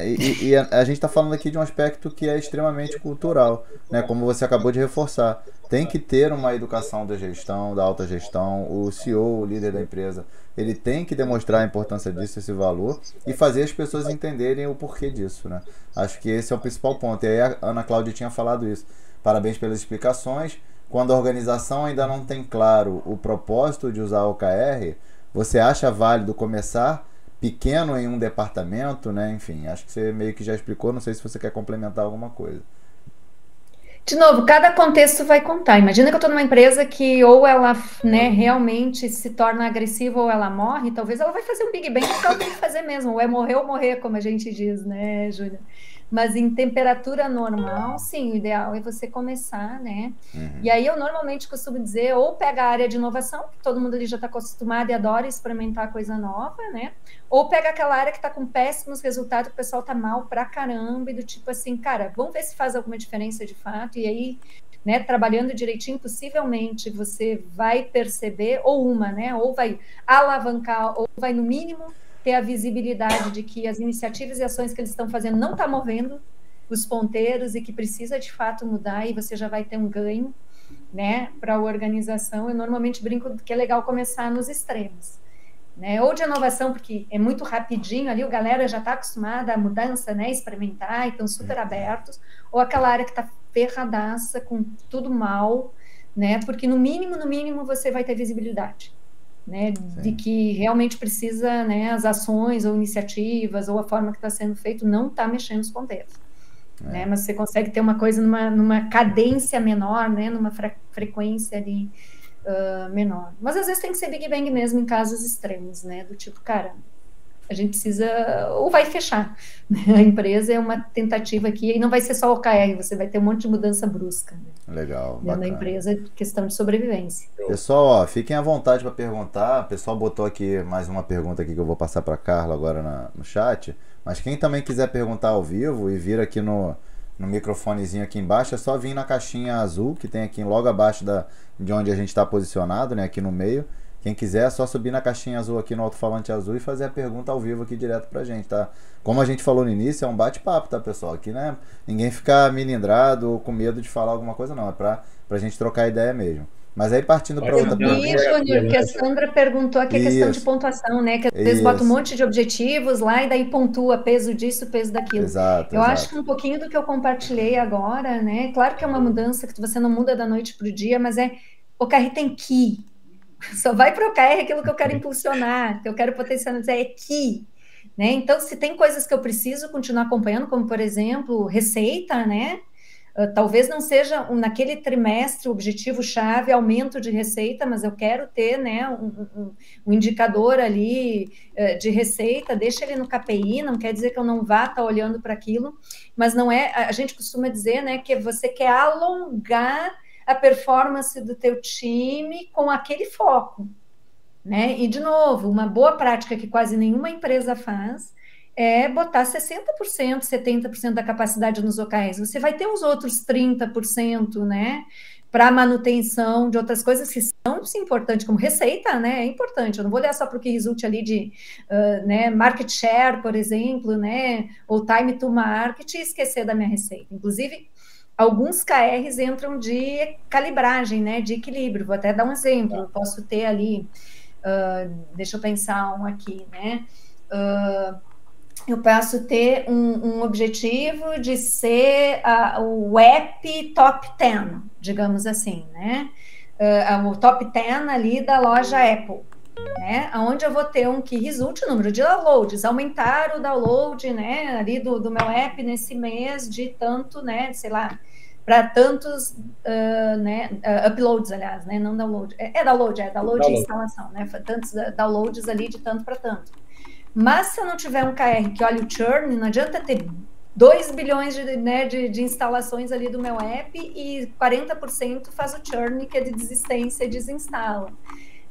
S1: E a gente está falando aqui de um aspecto que é extremamente cultural, né? Como você acabou de reforçar. Tem que ter uma educação da gestão, da alta gestão, o CEO, o líder da empresa, ele tem que demonstrar a importância disso, esse valor, e fazer as pessoas entenderem o porquê disso, né? Acho que esse é o principal ponto. E aí a Ana Cláudia tinha falado isso. Parabéns pelas explicações. Quando a organização ainda não tem claro o propósito de usar o OKR, você acha válido começar pequeno em um departamento, né? Enfim, acho que você meio que já explicou, não sei se você quer complementar alguma coisa.
S3: De novo, cada contexto vai contar. Imagina que eu estou numa empresa que ou ela, né, realmente se torna agressiva ou ela morre, talvez ela vai fazer um Big Bang, porque ela tem que fazer mesmo, ou é morrer ou morrer, como a gente diz, né, Júlia? Mas em temperatura normal, sim, o ideal é você começar, né? E aí eu normalmente costumo dizer, ou pega a área de inovação, que todo mundo ali já está acostumado e adora experimentar coisa nova, né? Ou pega aquela área que está com péssimos resultados, que o pessoal está mal pra caramba, e do tipo assim, cara, vamos ver se faz alguma diferença de fato, e aí, né, trabalhando direitinho, possivelmente você vai perceber, ou né? Ou vai alavancar, ou vai no mínimo ter a visibilidade de que as iniciativas e ações que eles estão fazendo não estão movendo os ponteiros e que precisa de fato mudar, e você já vai ter um ganho, né, para a organização. Eu normalmente brinco que é legal começar nos extremos, né, ou de inovação, porque é muito rapidinho ali, a galera já está acostumada à mudança, né, experimentar, e estão super abertos, ou aquela área que está ferradaça, com tudo mal, né, porque no mínimo você vai ter visibilidade, né, de que realmente precisa, né, as ações ou iniciativas ou a forma que está sendo feito não está mexendo os ponteiros, né, mas você consegue ter uma coisa numa cadência menor, né, numa frequência ali menor. Mas às vezes tem que ser Big Bang mesmo em casos extremos, né, do tipo, cara, a gente precisa, ou vai fechar, né? A empresa é uma tentativa aqui, e não vai ser só o OKR, você vai ter um monte de mudança brusca, né?
S1: Legal,
S3: bacana. Na empresa, questão de sobrevivência.
S1: Pessoal, ó, fiquem à vontade para perguntar. O pessoal botou aqui mais uma pergunta aqui que eu vou passar para Carla agora no chat, mas quem também quiser perguntar ao vivo e vir aqui no microfonezinho aqui embaixo, é só vir na caixinha azul que tem aqui logo abaixo de onde a gente está posicionado, né, aqui no meio. Quem quiser é só subir na caixinha azul aqui no alto-falante azul e fazer a pergunta ao vivo aqui direto pra gente, tá? Como a gente falou no início, é um bate-papo, tá, pessoal? Aqui, né, ninguém fica melindrado ou com medo de falar alguma coisa, não. É pra gente trocar ideia mesmo. Mas aí partindo para outra pergunta.
S3: E, Júnior, que a Sandra perguntou aqui a questão de pontuação, né? Que às vezes bota um monte de objetivos lá e daí pontua peso disso, peso daquilo.
S1: Exato.
S3: Eu acho que um pouquinho do que eu compartilhei agora, né? Claro que é uma mudança que você não muda da noite para o dia, mas o OKR tem que. Só vai para o OKR aquilo que eu quero impulsionar, que eu quero potencializar, é que. Né? Então, se tem coisas que eu preciso continuar acompanhando, como, por exemplo, receita, né? Talvez não seja naquele trimestre o objetivo-chave aumento de receita, mas eu quero ter, né, um indicador ali de receita, deixa ele no KPI, não quer dizer que eu não vá estar olhando para aquilo, mas não é, a gente costuma dizer, né, que você quer alongar a performance do teu time com aquele foco, né? E, de novo, uma boa prática que quase nenhuma empresa faz é botar 60%, 70% da capacidade nos OKRs. Você vai ter os outros 30%, né, para manutenção de outras coisas que são importantes, como receita, né, é importante. Eu não vou olhar só para o que resulte ali de né, market share, por exemplo, né, ou time to market e esquecer da minha receita. Inclusive, alguns KRs entram de calibragem, né, de equilíbrio. Vou até dar um exemplo. Eu posso ter ali, deixa eu pensar um aqui, né, eu posso ter um objetivo de ser o app top 10, digamos assim, né? O top 10 ali da loja Apple, né? Onde eu vou ter um que resulte o número de downloads, aumentar o download, né? Ali do meu app nesse mês de tanto, né? Sei lá, para tantos né, uploads, aliás, né? Não download. Download e instalação, né? Tantos downloads ali de tanto para tanto. Mas se eu não tiver um KR que olha o churn, não adianta ter 2 bilhões de instalações ali do meu app e 40% faz o churn, que é de desistência e desinstala.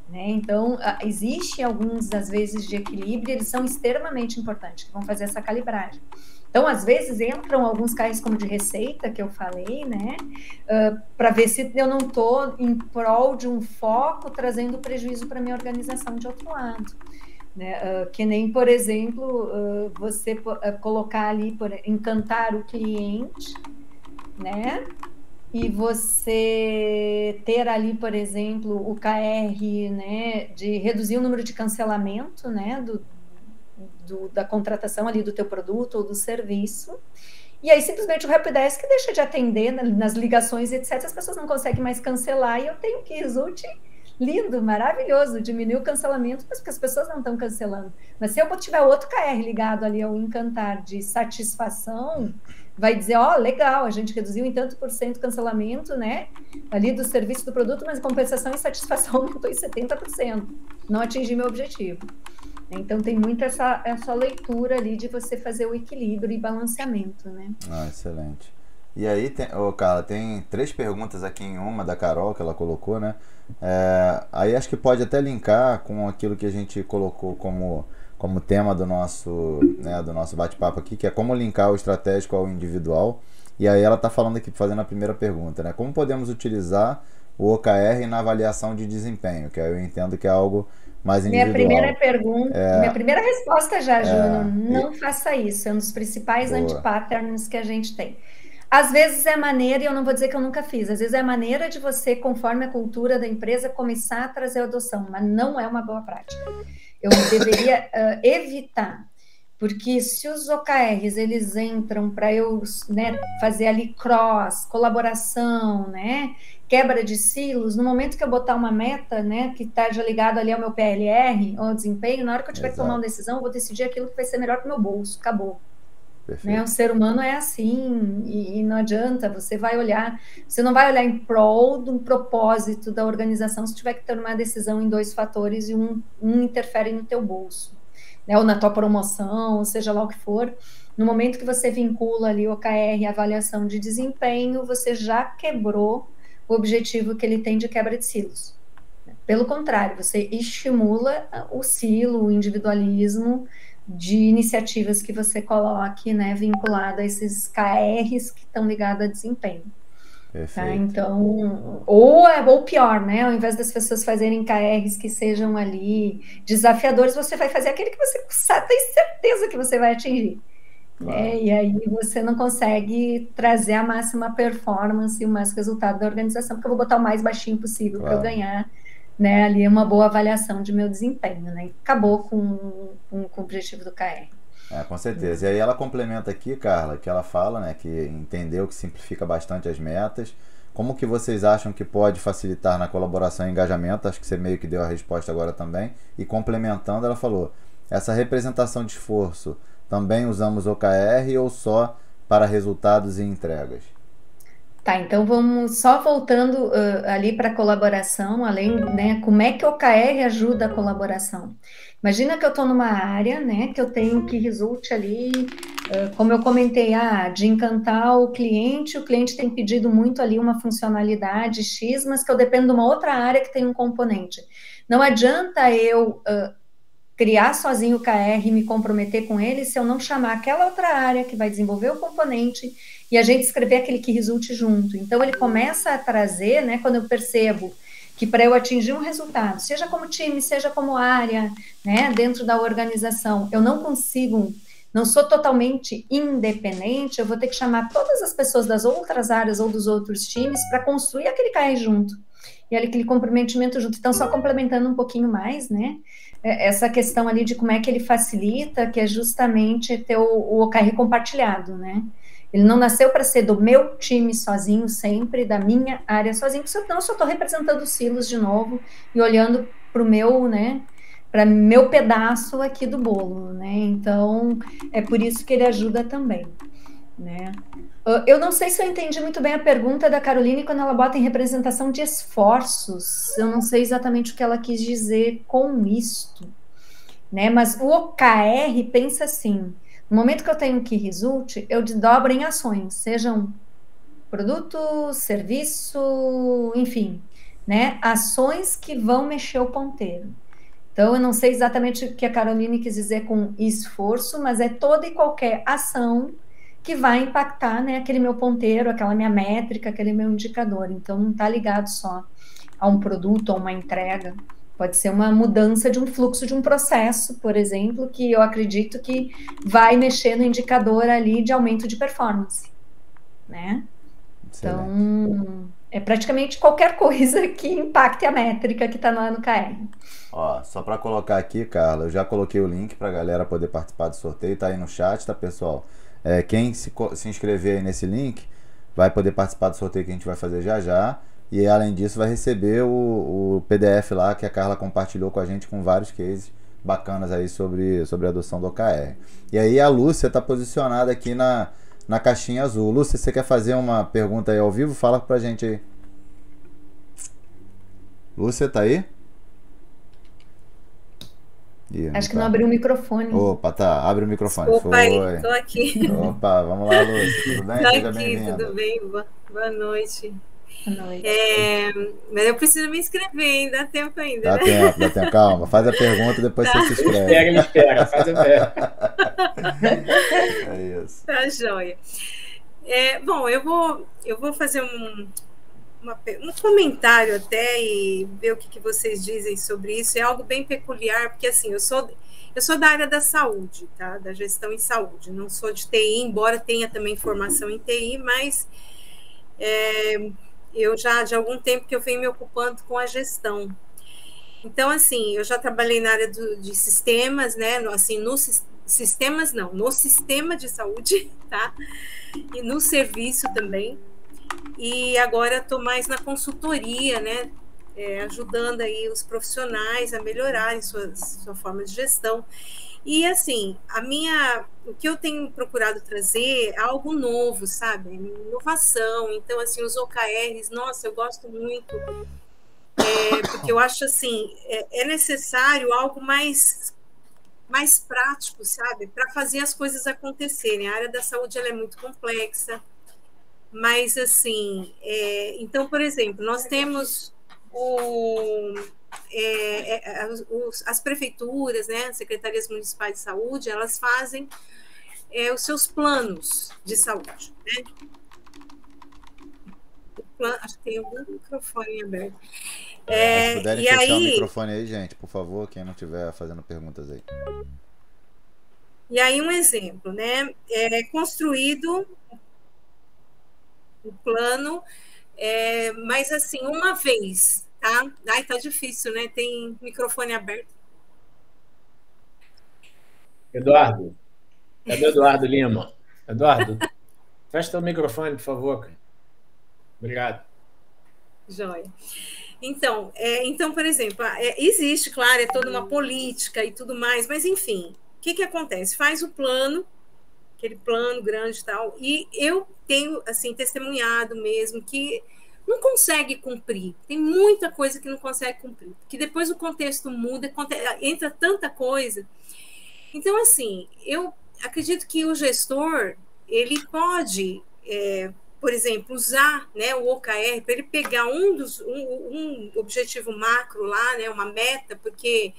S3: Né? Então, existem alguns, às vezes, de equilíbrio, eles são extremamente importantes, que vão fazer essa calibragem. Então, às vezes, entram alguns KRs como de receita, que eu falei, né? Para ver se eu não estou em prol de um foco, trazendo prejuízo para a minha organização de outro lado. Né? Que nem, por exemplo, você colocar ali, encantar o cliente, né? E você ter ali, por exemplo, o KR, né, de reduzir o número de cancelamento, né, da contratação ali do teu produto ou do serviço. E aí, simplesmente, o Helpdesk deixa de atender nas ligações, etc. As pessoas não conseguem mais cancelar e eu tenho que resulte lindo, maravilhoso, diminuir o cancelamento, mas porque as pessoas não estão cancelando. Mas se eu tiver outro KR ligado ali ao encantar de satisfação, vai dizer, legal, a gente reduziu em tanto por cento o cancelamento, né, ali do serviço do produto, mas a compensação e satisfação aumentou em 70%. Não atingi meu objetivo. Então, tem muito essa leitura ali de você fazer o equilíbrio e balanceamento, né?
S1: Excelente. E aí, Carla, tem 3 perguntas aqui em uma da Carol que ela colocou, né? Aí acho que pode até linkar com aquilo que a gente colocou como tema do nosso bate-papo aqui, que é como linkar o estratégico ao individual. E aí ela está falando aqui, fazendo a primeira pergunta, né? Como podemos utilizar o OKR na avaliação de desempenho? Que eu entendo que é algo mais individual.
S3: Minha primeira resposta já, Júnior, não faça isso. É um dos principais anti-patterns que a gente tem. Às vezes é maneira, e eu não vou dizer que eu nunca fiz, às vezes é maneira de você, conforme a cultura da empresa, começar a trazer a adoção, mas não é uma boa prática. Eu deveria evitar, porque se os OKRs, eles entram para eu, né, fazer ali colaboração, né, quebra de silos, no momento que eu botar uma meta, né, que esteja ligado ali ao meu PLR, ou ao desempenho, na hora que eu tiver que tomar uma decisão, eu vou decidir aquilo que vai ser melhor para o meu bolso, acabou. Né? O ser humano é assim, e não adianta, você não vai olhar em prol de um propósito da organização se tiver que tomar uma decisão em 2 fatores e um interfere no teu bolso, né? Ou na tua promoção, ou seja lá o que for. No momento que você vincula ali o OKR, a avaliação de desempenho, você já quebrou o objetivo que ele tem de quebra de silos. Pelo contrário, você estimula o silo, o individualismo de iniciativas que você coloque, né, vinculado a esses KRs que estão ligados a desempenho. Tá? Então, ou pior, né, ao invés das pessoas fazerem KRs que sejam ali desafiadores, você vai fazer aquele que você tem certeza que você vai atingir. Claro. Né? E aí você não consegue trazer a máxima performance e o máximo resultado da organização, porque eu vou botar o mais baixinho possível para eu ganhar, né, ali uma boa avaliação de meu desempenho, né? Acabou com o objetivo do KR.
S1: Com certeza. E aí ela complementa aqui, Carla, que ela fala, né, que entendeu que simplifica bastante as metas. Como que vocês acham que pode facilitar na colaboração e engajamento? Acho que você meio que deu a resposta agora também. E complementando, ela falou, essa representação de esforço, também usamos OKR ou só para resultados e entregas?
S3: Tá, então vamos só voltando ali para a colaboração, além, né, como é que o OKR ajuda a colaboração? Imagina que eu estou numa área, né, que eu tenho que resulte ali, como eu comentei, de encantar o cliente tem pedido muito ali uma funcionalidade X, mas que eu dependo de uma outra área que tem um componente. Não adianta eu criar sozinho o KR e me comprometer com ele se eu não chamar aquela outra área que vai desenvolver o componente e a gente escrever aquele que resulte junto. Então, ele começa a trazer, né, quando eu percebo que para eu atingir um resultado, seja como time, seja como área, né, dentro da organização, eu não consigo, não sou totalmente independente, eu vou ter que chamar todas as pessoas das outras áreas ou dos outros times para construir aquele KR junto. E aquele comprometimento junto. Então, só complementando um pouquinho mais, né, essa questão ali de como é que ele facilita, que é justamente ter o OKR compartilhado, né? Ele não nasceu para ser do meu time sozinho sempre, da minha área sozinho, senão eu só estou representando os silos de novo e olhando para o meu, né, para meu pedaço aqui do bolo, né? Então, é por isso que ele ajuda também, né? Eu não sei se eu entendi muito bem a pergunta da Caroline quando ela bota em representação de esforços. Eu não sei exatamente o que ela quis dizer com isto, né? Mas o OKR pensa assim: no momento que eu tenho que resulte, eu dobro em ações, sejam produto, serviço, enfim, né? Ações que vão mexer o ponteiro. Então, eu não sei exatamente o que a Caroline quis dizer com esforço, mas é toda e qualquer ação que vai impactar, né, aquele meu ponteiro, aquela minha métrica, aquele meu indicador. Então, não está ligado só a um produto ou uma entrega. Pode ser uma mudança de um fluxo de um processo, por exemplo, que eu acredito que vai mexer no indicador ali de aumento de performance, né? Excelente. Então, é praticamente qualquer coisa que impacte a métrica que está lá no KR.
S1: Ó, só para colocar aqui, Carla, eu já coloquei o link para a galera poder participar do sorteio, tá aí no chat, tá, pessoal? Quem se inscrever aí nesse link vai poder participar do sorteio que a gente vai fazer já já. E além disso vai receber o PDF lá que a Carla compartilhou com a gente com vários cases bacanas aí sobre a adoção do OKR. E aí a Lúcia está posicionada aqui na caixinha azul. Lúcia, você quer fazer uma pergunta aí ao vivo? Fala pra gente aí. Lúcia, tá aí?
S3: Acho que não abriu o microfone.
S1: Opa, tá. Abre o microfone.
S5: Opa, aí, tô aqui.
S1: Opa, vamos lá, Lúcia. Tudo bem?
S5: Tô
S1: Seja
S5: aqui,
S1: bem-vinda.
S5: tudo bem? Boa noite.
S3: Boa noite.
S5: Mas eu preciso me inscrever, hein? Dá tempo ainda,
S1: dá
S5: né?
S1: Dá tempo. Calma, faz a pergunta e depois você se inscreve.
S2: Espera, faz a pergunta.
S1: É isso.
S5: Tá joia. Bom, eu vou fazer um comentário até e ver o que vocês dizem sobre isso. É algo bem peculiar, porque assim, eu sou da área da saúde, tá? Da gestão em saúde. Não sou de TI, embora tenha também formação em TI, mas eu já de algum tempo que eu venho me ocupando com a gestão. Então, assim, eu já trabalhei na área de sistemas, né? Assim, no sistema de saúde, tá? E no serviço também. E agora estou mais na consultoria, né? Ajudando aí os profissionais a melhorarem sua forma de gestão. E assim, o que eu tenho procurado trazer é algo novo, sabe? Inovação. Então, assim, os OKRs, nossa, eu gosto muito, porque eu acho assim, é necessário algo mais prático, sabe? Para fazer as coisas acontecerem. A área da saúde ela é muito complexa. Mas, assim, então, por exemplo, nós temos as prefeituras, né, as secretarias municipais de saúde, elas fazem os seus planos de saúde, né? Acho que tem algum microfone aberto.
S1: Se puderem fechar o microfone aí, gente, por favor, quem não estiver fazendo perguntas aí.
S5: E aí, um exemplo, né? É construído o plano, mas assim, uma vez, tá? Ai, tá difícil, né? Tem microfone aberto.
S2: Eduardo. Cadê o Eduardo Lima? Eduardo, fecha teu microfone, por favor, cara. Obrigado.
S5: Joia. Então, por exemplo, existe, claro, toda uma política e tudo mais, mas enfim, o que acontece? Faz o plano, aquele plano grande e tal. E eu tenho, assim, testemunhado mesmo que não consegue cumprir. Tem muita coisa que não consegue cumprir. Que depois o contexto muda, entra tanta coisa. Então, assim, eu acredito que o gestor, ele pode, por exemplo, usar, né, o OKR para ele pegar um objetivo macro lá, né, uma meta, porque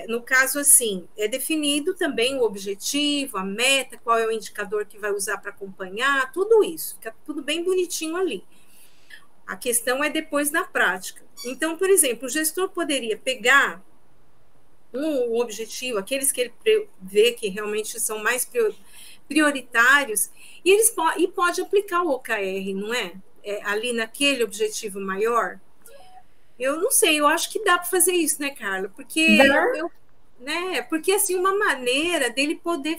S5: no caso, assim, é definido também o objetivo, a meta, qual é o indicador que vai usar para acompanhar, tudo isso, fica tudo bem bonitinho ali. A questão é depois na prática. Então, por exemplo, o gestor poderia pegar um objetivo, aqueles que ele vê que realmente são mais prioritários, e pode aplicar o OKR, não é? Ali naquele objetivo maior. Eu não sei, eu acho que dá para fazer isso, né, Carla? Porque, porque assim, uma maneira dele poder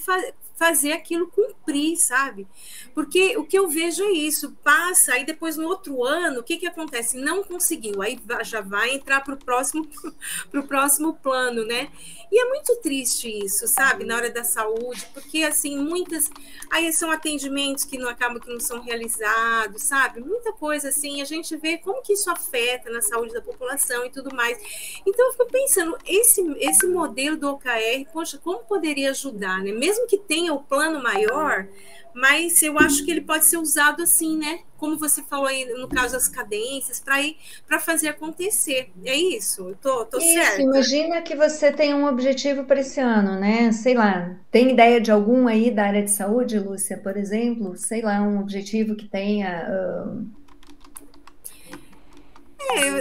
S5: fazer aquilo cumprir, sabe? Porque o que eu vejo é isso, passa, aí depois no outro ano, o que acontece? Não conseguiu, aí já vai entrar para o próximo plano, né? E é muito triste isso, sabe? Na hora da saúde, porque assim, aí são atendimentos que não acabam que não são realizados, sabe? Muita coisa assim, a gente vê como que isso afeta na saúde da população e tudo mais. Então eu fico pensando, esse modelo do OKR, poxa, como poderia ajudar, né? Mesmo que tenha o plano maior, mas eu acho que ele pode ser usado assim, né? Como você falou aí, no caso das cadências, para fazer acontecer. É isso? Eu tô certa?
S3: Imagina que você tem um objetivo para esse ano, né? Sei lá, tem ideia de algum aí da área de saúde, Lúcia, por exemplo? Sei lá, um objetivo que tenha...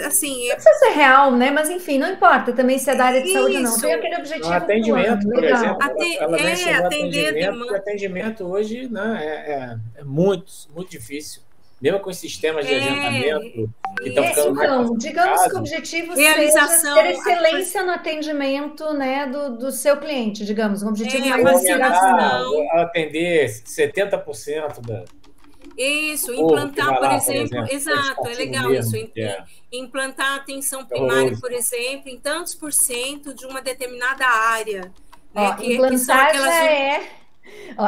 S5: assim...
S3: Não precisa ser real, né? Mas enfim, não importa também se é da área de saúde ou não. Tem aquele objetivo.
S2: Atendimento, por exemplo.
S5: Ela mencionou
S2: atendimento hoje, né, é muito, muito difícil. Mesmo com os sistemas de agendamento que estão ficando mais
S3: digamos que o objetivo seja ter excelência no atendimento, né, do seu cliente, digamos, um objetivo mais
S2: atender 70% da...
S5: Isso, implantar, por exemplo, exato, é legal isso, implantar a atenção primária, por exemplo, em tantos por cento de uma determinada área. Né,
S3: implantar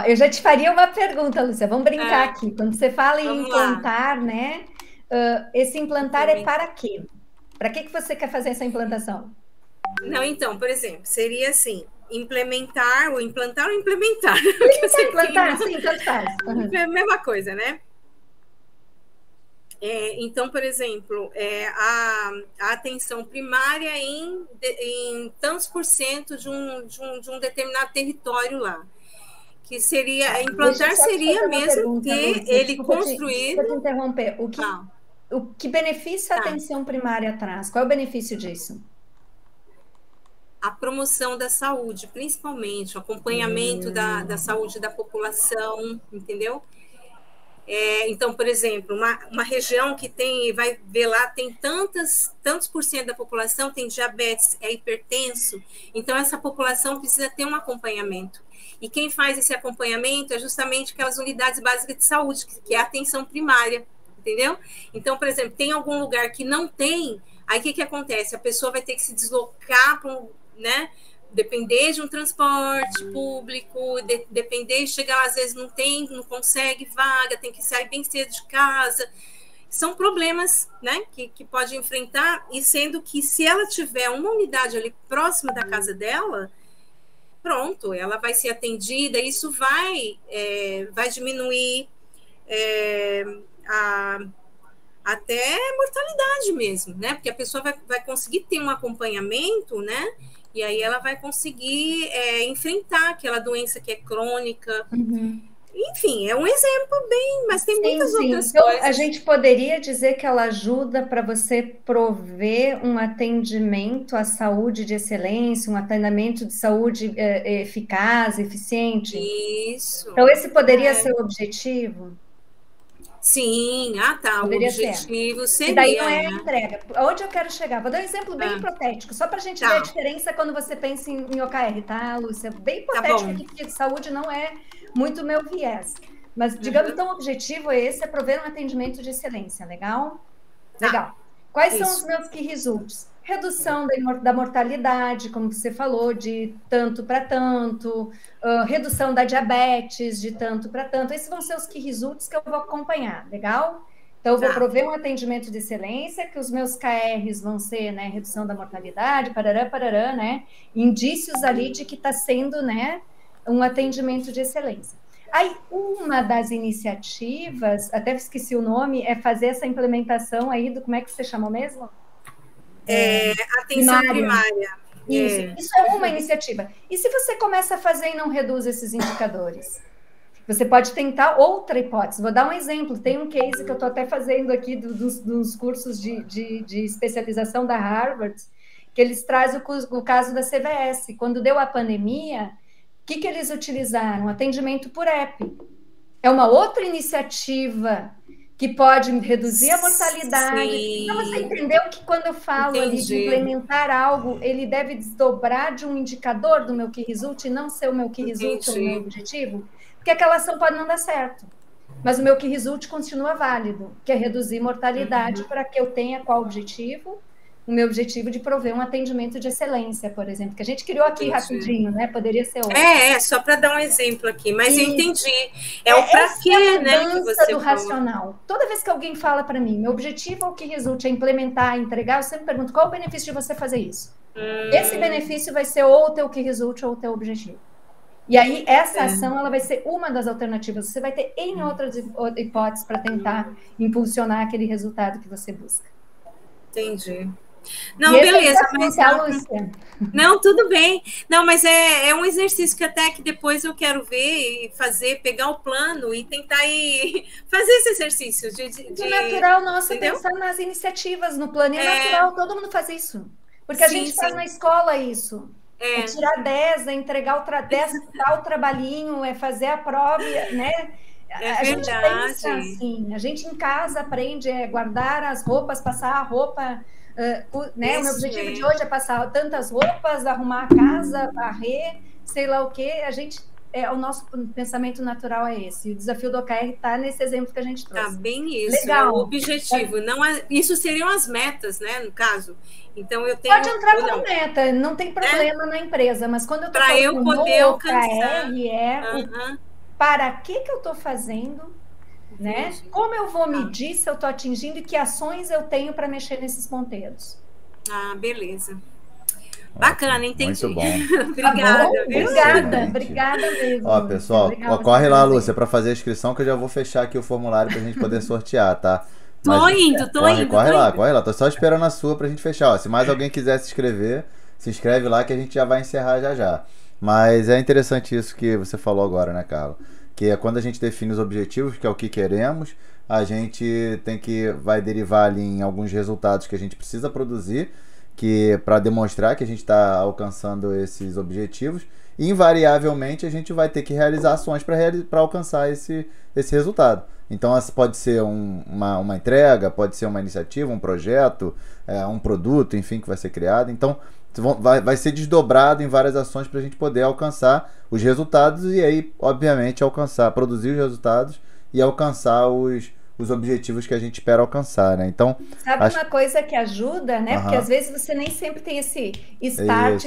S3: eu já te faria uma pergunta, Lúcia, vamos brincar aqui. Quando você fala em implantar, né, esse implantar é para quê? Para que você quer fazer essa implantação?
S5: Não, então, por exemplo, seria assim, implementar ou implantar.
S3: Implantar, sim, tanto faz.
S5: É a mesma coisa, né? Então, por exemplo, a atenção primária em tantos por cento de um determinado território lá. Que seria, implantar seria mesmo ter ele construído...
S3: Deixa eu te interromper. O que benefício a atenção primária traz? Qual é o benefício disso?
S5: A promoção da saúde, principalmente, o acompanhamento da saúde da população, entendeu? Então, por exemplo, uma região que vai ver lá, tem tantos por cento da população tem diabetes, é hipertenso, então essa população precisa ter um acompanhamento. E quem faz esse acompanhamento é justamente aquelas unidades básicas de saúde, que é a atenção primária, entendeu? Então, por exemplo, tem algum lugar que não tem, aí o que acontece? A pessoa vai ter que se deslocar para né? Depender de um transporte público, depender, chegar lá, às vezes não consegue vaga, tem que sair bem cedo de casa. São problemas, né, que pode enfrentar, e sendo que se ela tiver uma unidade ali próxima da casa dela, pronto, ela vai ser atendida, isso vai diminuir até a mortalidade mesmo, né? Porque a pessoa vai conseguir ter um acompanhamento, né? E aí ela vai conseguir enfrentar aquela doença que é crônica.
S3: Uhum.
S5: Enfim, é um exemplo mas tem muitas outras coisas.
S3: A gente poderia dizer que ela ajuda para você prover um atendimento à saúde de excelência, um atendimento de saúde eficaz, eficiente?
S5: Isso.
S3: Então, esse poderia ser o objetivo?
S5: Sim, tá. Poderia o objetivo seria.
S3: E daí não é a entrega. Onde eu quero chegar? Vou dar um exemplo bem hipotético, só para a gente ver a diferença quando você pensa em OKR, tá, Lúcia? Bem hipotético, porque de saúde não é muito meu viés. Mas, digamos, então, o objetivo é prover um atendimento de excelência, legal? Legal. Quais são os meus key results? Redução da mortalidade, como você falou, de tanto para tanto, redução da diabetes, de tanto para tanto. Esses vão ser os key results que eu vou acompanhar, legal? Então, eu vou prover um atendimento de excelência, que os meus KRs vão ser, né, redução da mortalidade, parará, né? Indícios ali de que está sendo, né, um atendimento de excelência. Aí, uma das iniciativas, até esqueci o nome, é fazer essa implementação aí do, como é que você chamou mesmo?
S5: Atenção primária.
S3: Isso é uma iniciativa. E se você começa a fazer e não reduz esses indicadores? Você pode tentar outra hipótese. Vou dar um exemplo. Tem um case que eu estou até fazendo aqui dos cursos de especialização da Harvard, que eles trazem o caso da CVS. Quando deu a pandemia, o que eles utilizaram? Atendimento por app. É uma outra iniciativa que pode reduzir a mortalidade. Sim. Então, você entendeu que quando eu falo ali de implementar algo, ele deve desdobrar de um indicador do meu key result e não ser o meu key result ou o meu objetivo? Porque aquela ação pode não dar certo. Mas o meu key result continua válido, que é reduzir mortalidade para que eu tenha qual objetivo? O meu objetivo de prover um atendimento de excelência, por exemplo, que a gente criou aqui rapidinho, né? Poderia ser outro.
S5: Só para dar um exemplo aqui, mas eu entendi. O para quê, né?
S3: Que você do racional. Toda vez que alguém fala para mim, meu objetivo é o que resulta é implementar, entregar, eu sempre pergunto, qual o benefício de você fazer isso? Esse benefício vai ser ou o teu que resulte ou o teu objetivo. E aí, essa ação, ela vai ser uma das alternativas. Você vai ter N outras hipóteses para tentar impulsionar aquele resultado que você busca.
S5: Entendi. Não, beleza, mas não, tudo bem. Não, mas é um exercício que até que depois eu quero ver e fazer, pegar o plano e tentar ir fazer esse exercício.
S3: É natural nosso pensar nas iniciativas, no plano é natural, todo mundo faz isso. Porque a gente faz na escola isso. É tirar 10, é entregar o trabalhinho, é fazer a prova, né? A gente pensa assim, a gente em casa aprende a guardar as roupas, passar a roupa... né? O meu objetivo de hoje é passar tantas roupas, arrumar a casa, varrer, sei lá o quê. O nosso pensamento natural é esse. O desafio do OKR está nesse exemplo que a gente trouxe.
S5: Tá bem isso. Legal. O objetivo. Não isso seriam as metas, né? No caso. Então eu tenho.
S3: Pode entrar como meta, não tem problema na empresa, mas quando eu estou
S5: falando eu poder alcançar.
S3: OKR para que eu estou fazendo, né? Como eu vou medir se eu estou atingindo e que ações eu tenho para mexer nesses ponteiros?
S5: Beleza. Bacana, entendi.
S1: Muito bom.
S3: Obrigada mesmo.
S1: Ó, pessoal, corre lá, Lúcia, para fazer a inscrição que eu já vou fechar aqui o formulário para a gente poder sortear, tá?
S5: Tô indo.
S1: Corre lá. Tô só esperando a sua pra gente fechar. Ó, se mais alguém quiser se inscrever, se inscreve lá que a gente já vai encerrar já. Mas é interessante isso que você falou agora, né, Carla? Que é quando a gente define os objetivos, que é o que queremos, a gente vai derivar ali em alguns resultados que a gente precisa produzir, que para demonstrar que a gente está alcançando esses objetivos, e invariavelmente a gente vai ter que realizar ações para alcançar esse resultado. Então pode ser uma entrega, pode ser uma iniciativa, um projeto, um produto, enfim, que vai ser criado. Então vai ser desdobrado em várias ações para a gente poder alcançar os resultados e aí, obviamente, produzir os resultados e alcançar os objetivos que a gente espera alcançar, né? Então,
S3: uma coisa que ajuda, né? Porque às vezes você nem sempre tem esse start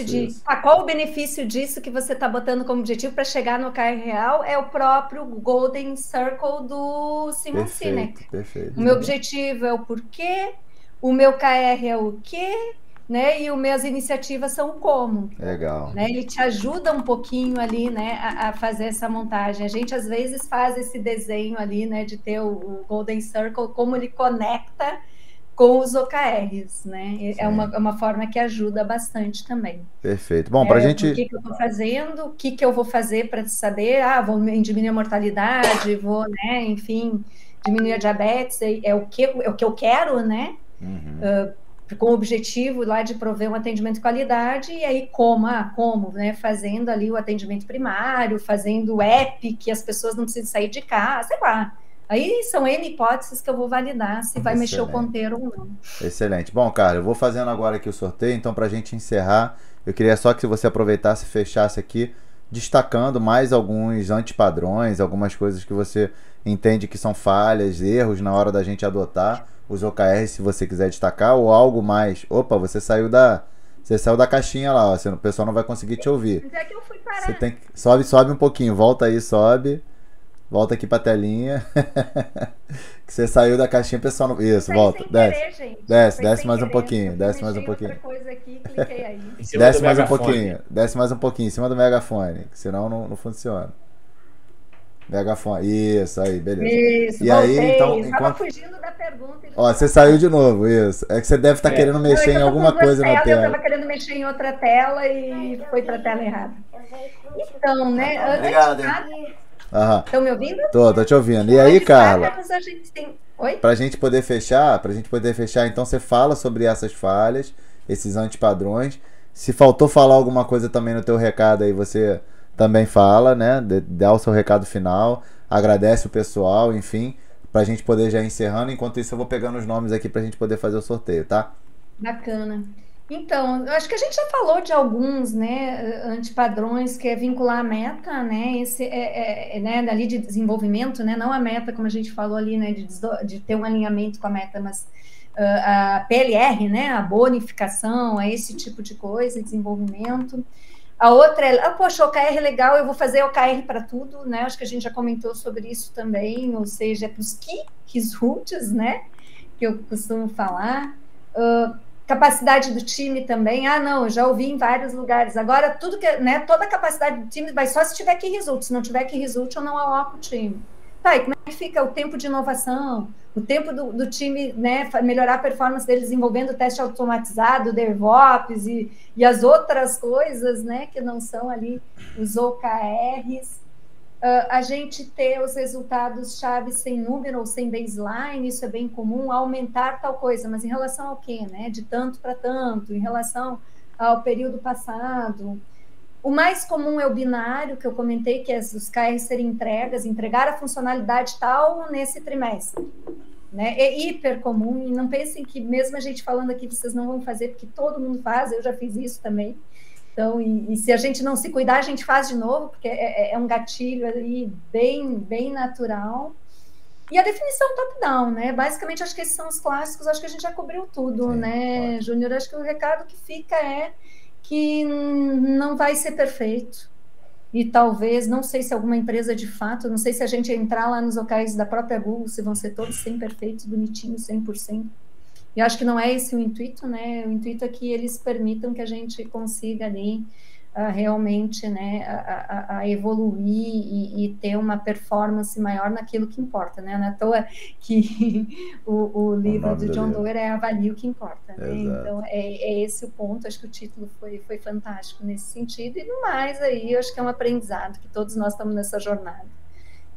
S3: qual o benefício disso que você está botando como objetivo para chegar no OKR real, é o próprio Golden Circle do Simon Sinek.
S1: Perfeito.
S3: O meu objetivo é o porquê, o meu KR é o quê, né? E as minhas iniciativas são o como.
S1: Legal.
S3: Né? Ele te ajuda um pouquinho ali, né, a fazer essa montagem. A gente, às vezes, faz esse desenho ali, né, de ter o Golden Circle, como ele conecta com os OKRs, né? É uma forma que ajuda bastante também.
S1: Perfeito. Bom, para a gente...
S3: O que eu estou fazendo, o que eu vou fazer para saber, vou diminuir a mortalidade, vou, né, enfim, diminuir a diabetes, é o que eu quero, né? Com o objetivo lá de prover um atendimento de qualidade, e aí como, né, fazendo ali o atendimento primário, fazendo o app, que as pessoas não precisam sair de casa, sei lá. Aí são N hipóteses que eu vou validar se vai mexer o ponteiro ou não.
S1: Excelente. Bom, cara, eu vou fazendo agora aqui o sorteio, então pra gente encerrar, eu queria só que você aproveitasse e fechasse aqui, destacando mais alguns antipadrões, algumas coisas que você entende que são falhas, erros na hora da gente adotar os OKRs, se você quiser destacar, ou algo mais. Opa, você saiu da caixinha lá, ó, o pessoal não vai conseguir te ouvir.
S3: Mas é que eu fui parar.
S1: Você tem que... Sobe um pouquinho, volta aí, sobe. Volta aqui pra telinha. Que você saiu da caixinha, pessoal. Não... Isso, volta. Desce mais um pouquinho. Desce mais um pouquinho. Desce mais um pouquinho. Desce mais um pouquinho, em cima do megafone. Senão não funciona. Megafone. Isso, aí, beleza.
S3: Isso,
S1: e
S3: voltei.
S1: Aí, então.
S3: Estava fugindo da pergunta.
S1: Ó, você saiu de novo, isso. É que você deve estar querendo mexer em alguma coisa na tela.
S3: Eu estava querendo mexer em outra tela e foi para a tela errada. Então, né?
S1: Obrigado.
S3: Estão me ouvindo?
S1: Tô te ouvindo. E aí, Carla?
S3: Oi?
S1: Pra gente poder fechar, então você fala sobre essas falhas, esses antipadrões. Se faltou falar alguma coisa também no teu recado aí, você também fala, né? Dá o seu recado final, agradece o pessoal, enfim, pra gente poder já ir encerrando. Enquanto isso, eu vou pegando os nomes aqui pra gente poder fazer o sorteio, tá?
S3: Bacana. Então, eu acho que a gente já falou de alguns, né, antipadrões, que é vincular a meta, né, esse né, ali de desenvolvimento, né, não a meta, como a gente falou ali, né, de ter um alinhamento com a meta, mas a PLR, né, a bonificação, esse tipo de coisa, desenvolvimento. A outra é, poxa, OKR é legal, eu vou fazer OKR para tudo, né, acho que a gente já comentou sobre isso também, ou seja, para os key results, né, que eu costumo falar. Capacidade do time também. Não, eu já ouvi em vários lugares. Agora, tudo que, né, toda a capacidade do time vai só se tiver key result. Se não tiver key result, eu não aloco o time. Tá, e como é que fica o tempo de inovação? O tempo do time, né, melhorar a performance deles desenvolvendo teste automatizado, DevOps e as outras coisas, né, que não são ali os OKRs. A gente ter os resultados chave sem número ou sem baseline, isso é bem comum, aumentar tal coisa, mas em relação ao quê, né? De tanto para tanto, em relação ao período passado. O mais comum é o binário, que eu comentei, que é os KRs serem entregar a funcionalidade tal nesse trimestre. Né? É hiper comum, e não pensem que mesmo a gente falando aqui, vocês não vão fazer, porque todo mundo faz, eu já fiz isso também. Então, e se a gente não se cuidar, a gente faz de novo, porque é um gatilho ali bem natural. E a definição top-down, né? Basicamente, acho que esses são os clássicos, acho que a gente já cobriu tudo, né, Júnior? Acho que o recado que fica é que não vai ser perfeito. E talvez, não sei se alguma empresa de fato, não sei se a gente entrar lá nos OKRs da própria Google, se vão ser todos 100 perfeitos, bonitinhos, 100%. E acho que não é esse o intuito, né? O intuito é que eles permitam que a gente consiga ali realmente, né, a evoluir e ter uma performance maior naquilo que importa, né? Não é à toa que o livro do John Doerr é Avalie o que importa, né? Então, é esse o ponto. Acho que o título foi fantástico nesse sentido. E no mais, aí, eu acho que é um aprendizado, que todos nós estamos nessa jornada.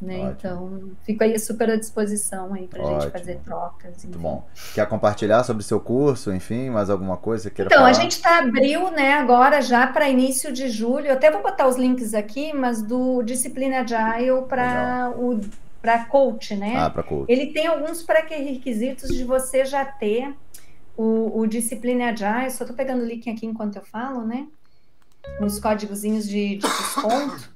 S3: Né? Então, fico aí super à disposição aí para a gente fazer trocas. Enfim.
S1: Muito bom. Quer compartilhar sobre o seu curso, enfim, mais alguma coisa que queira
S3: falar?
S1: Então,
S3: a gente está abriu, né, agora já para início de julho. Eu até vou botar os links aqui, mas do Disciplina Agile para coach, né?
S1: Para coach.
S3: Ele tem alguns pré-requisitos de você já ter o Disciplina Agile. Só estou pegando o link aqui enquanto eu falo, né? Uns códigozinhos de desconto.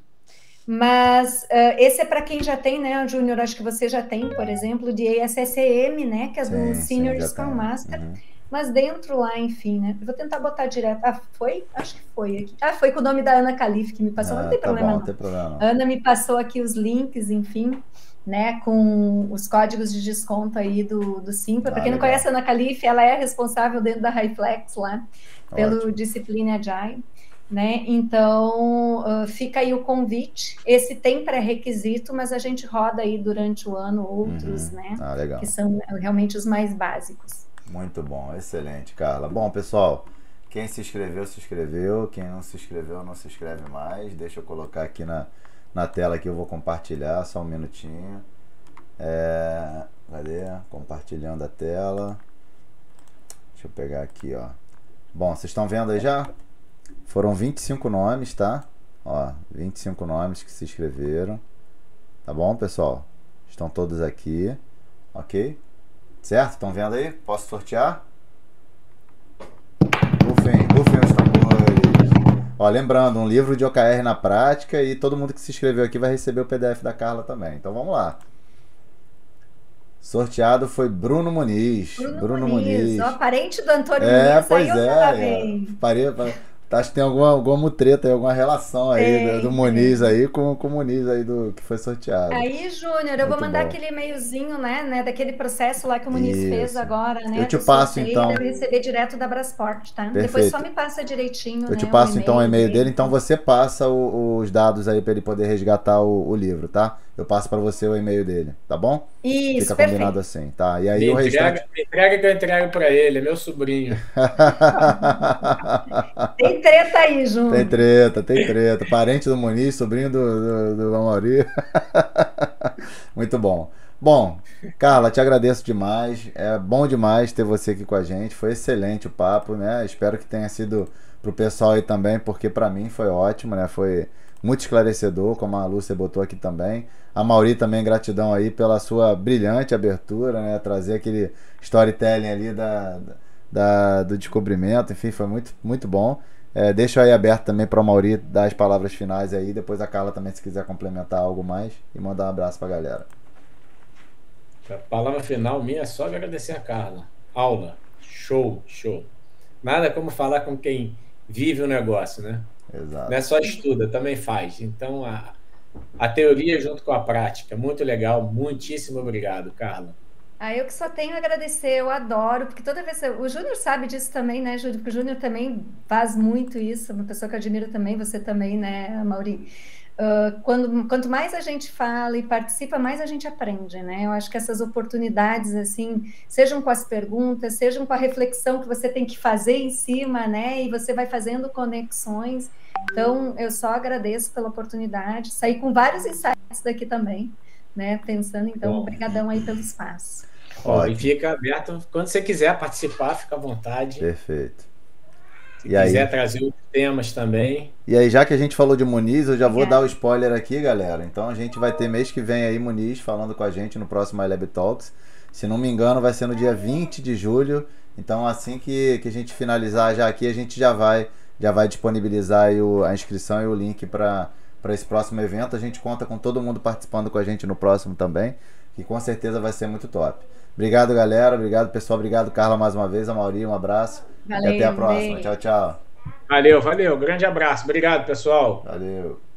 S3: Mas esse é para quem já tem, né, Júnior? Acho que você já tem, por exemplo, de ASSM, né? Que é do Senior Scrum Master. Mas dentro lá, enfim, né? Eu vou tentar botar direto. Foi? Acho que foi aqui. Foi com o nome da Ana Calife que me passou. Não tem problema, não. Tem problema. Ana me passou aqui os links, enfim, né? Com os códigos de desconto aí do Simpla. Para quem não conhece a Ana Calife, ela é responsável dentro da Highflex lá, pelo Disciplina Agile. Né? Então, fica aí o convite. Esse tem pré-requisito, mas a gente roda aí durante o ano outros, né?
S1: Legal.
S3: Que são realmente os mais básicos.
S1: Muito bom, excelente, Carla. Bom, pessoal, quem se inscreveu, se inscreveu. Quem não se inscreveu, não se inscreve mais. Deixa eu colocar aqui na tela que eu vou compartilhar, só um minutinho. Cadê? Compartilhando a tela. Deixa eu pegar aqui, ó. Bom, vocês estão vendo aí já? Foram 25 nomes, tá? Ó, 25 nomes que se inscreveram. Tá bom, pessoal? Estão todos aqui. Ok? Certo? Estão vendo aí? Posso sortear? Rufem os tambores. Ó, lembrando, um livro de OKR na prática, e todo mundo que se inscreveu aqui vai receber o PDF da Carla também. Então vamos lá. Sorteado foi Bruno Muniz.
S3: Bruno Muniz. Ó, parente do Antônio
S1: Muniz.
S3: Pois
S1: Acho que tem alguma treta aí, alguma relação aí do Muniz aí com o Muniz aí que foi sorteado.
S3: Aí, Júnior, eu vou mandar aquele e-mailzinho, né, daquele processo lá que o Muniz fez agora, né?
S1: Eu te passo, então.
S3: Deve receber direto da Brasport, tá?
S1: Perfeito.
S3: Depois só me passa direitinho,
S1: Eu te passo, então, o e-mail dele. Então, você passa os dados aí para ele poder resgatar o livro, tá? Eu passo para você o e-mail dele, tá bom?
S3: Isso,
S1: fica combinado assim, tá? E aí
S2: me entrega que eu entrego para ele, é meu sobrinho.
S3: Tem treta aí, Júnior.
S1: Tem treta. Parente do Muniz, sobrinho do Amaury. Muito bom. Bom, Carla, te agradeço demais. É bom demais ter você aqui com a gente. Foi excelente o papo, né? Espero que tenha sido pro pessoal aí também, porque para mim foi ótimo, né? Foi muito esclarecedor, como a Lúcia botou aqui também. A Amaury também, gratidão aí pela sua brilhante abertura, né? Trazer aquele storytelling ali do descobrimento. Enfim, foi muito, muito bom. Deixo aí aberto também para o Amaury dar as palavras finais aí. Depois a Carla também, se quiser complementar algo mais, e mandar um abraço para a galera.
S2: A palavra final minha é só agradecer a Carla. Aula. Show. Nada como falar com quem vive o negócio, né?
S1: Exato.
S2: Não é só estuda, também faz. Então, a teoria junto com a prática. Muito legal. Muitíssimo obrigado, Carla.
S3: Eu que só tenho a agradecer, eu adoro, porque toda vez... O Júnior sabe disso também, né, Júnior? Porque o Júnior também faz muito isso, uma pessoa que eu admiro também, você também, né, Amaury? Quanto mais a gente fala e participa, mais a gente aprende, né? Eu acho que essas oportunidades, assim, sejam com as perguntas, sejam com a reflexão que você tem que fazer em cima, né? E você vai fazendo conexões. Então, eu só agradeço pela oportunidade. Saí com vários insights daqui também, né? Pensando, então, obrigadão aí pelo espaço.
S2: E fica aberto, quando você quiser participar, fica à vontade.
S1: Perfeito.
S2: Se quiser trazer outros temas também.
S1: E aí, já que a gente falou de Muniz, eu já vou dar o spoiler aqui, galera. Então, a gente vai ter mês que vem aí Muniz falando com a gente no próximo iLab Talks. Se não me engano, vai ser no dia 20 de julho. Então, assim que a gente finalizar já aqui, a gente já vai disponibilizar aí a inscrição e o link para esse próximo evento. A gente conta com todo mundo participando com a gente no próximo também, que com certeza vai ser muito top. Obrigado, galera. Obrigado, pessoal. Obrigado, Carla, mais uma vez. Amaury, um abraço.
S3: Valeu,
S1: e até a próxima. Tchau, tchau.
S2: Valeu. Grande abraço. Obrigado, pessoal.
S1: Valeu.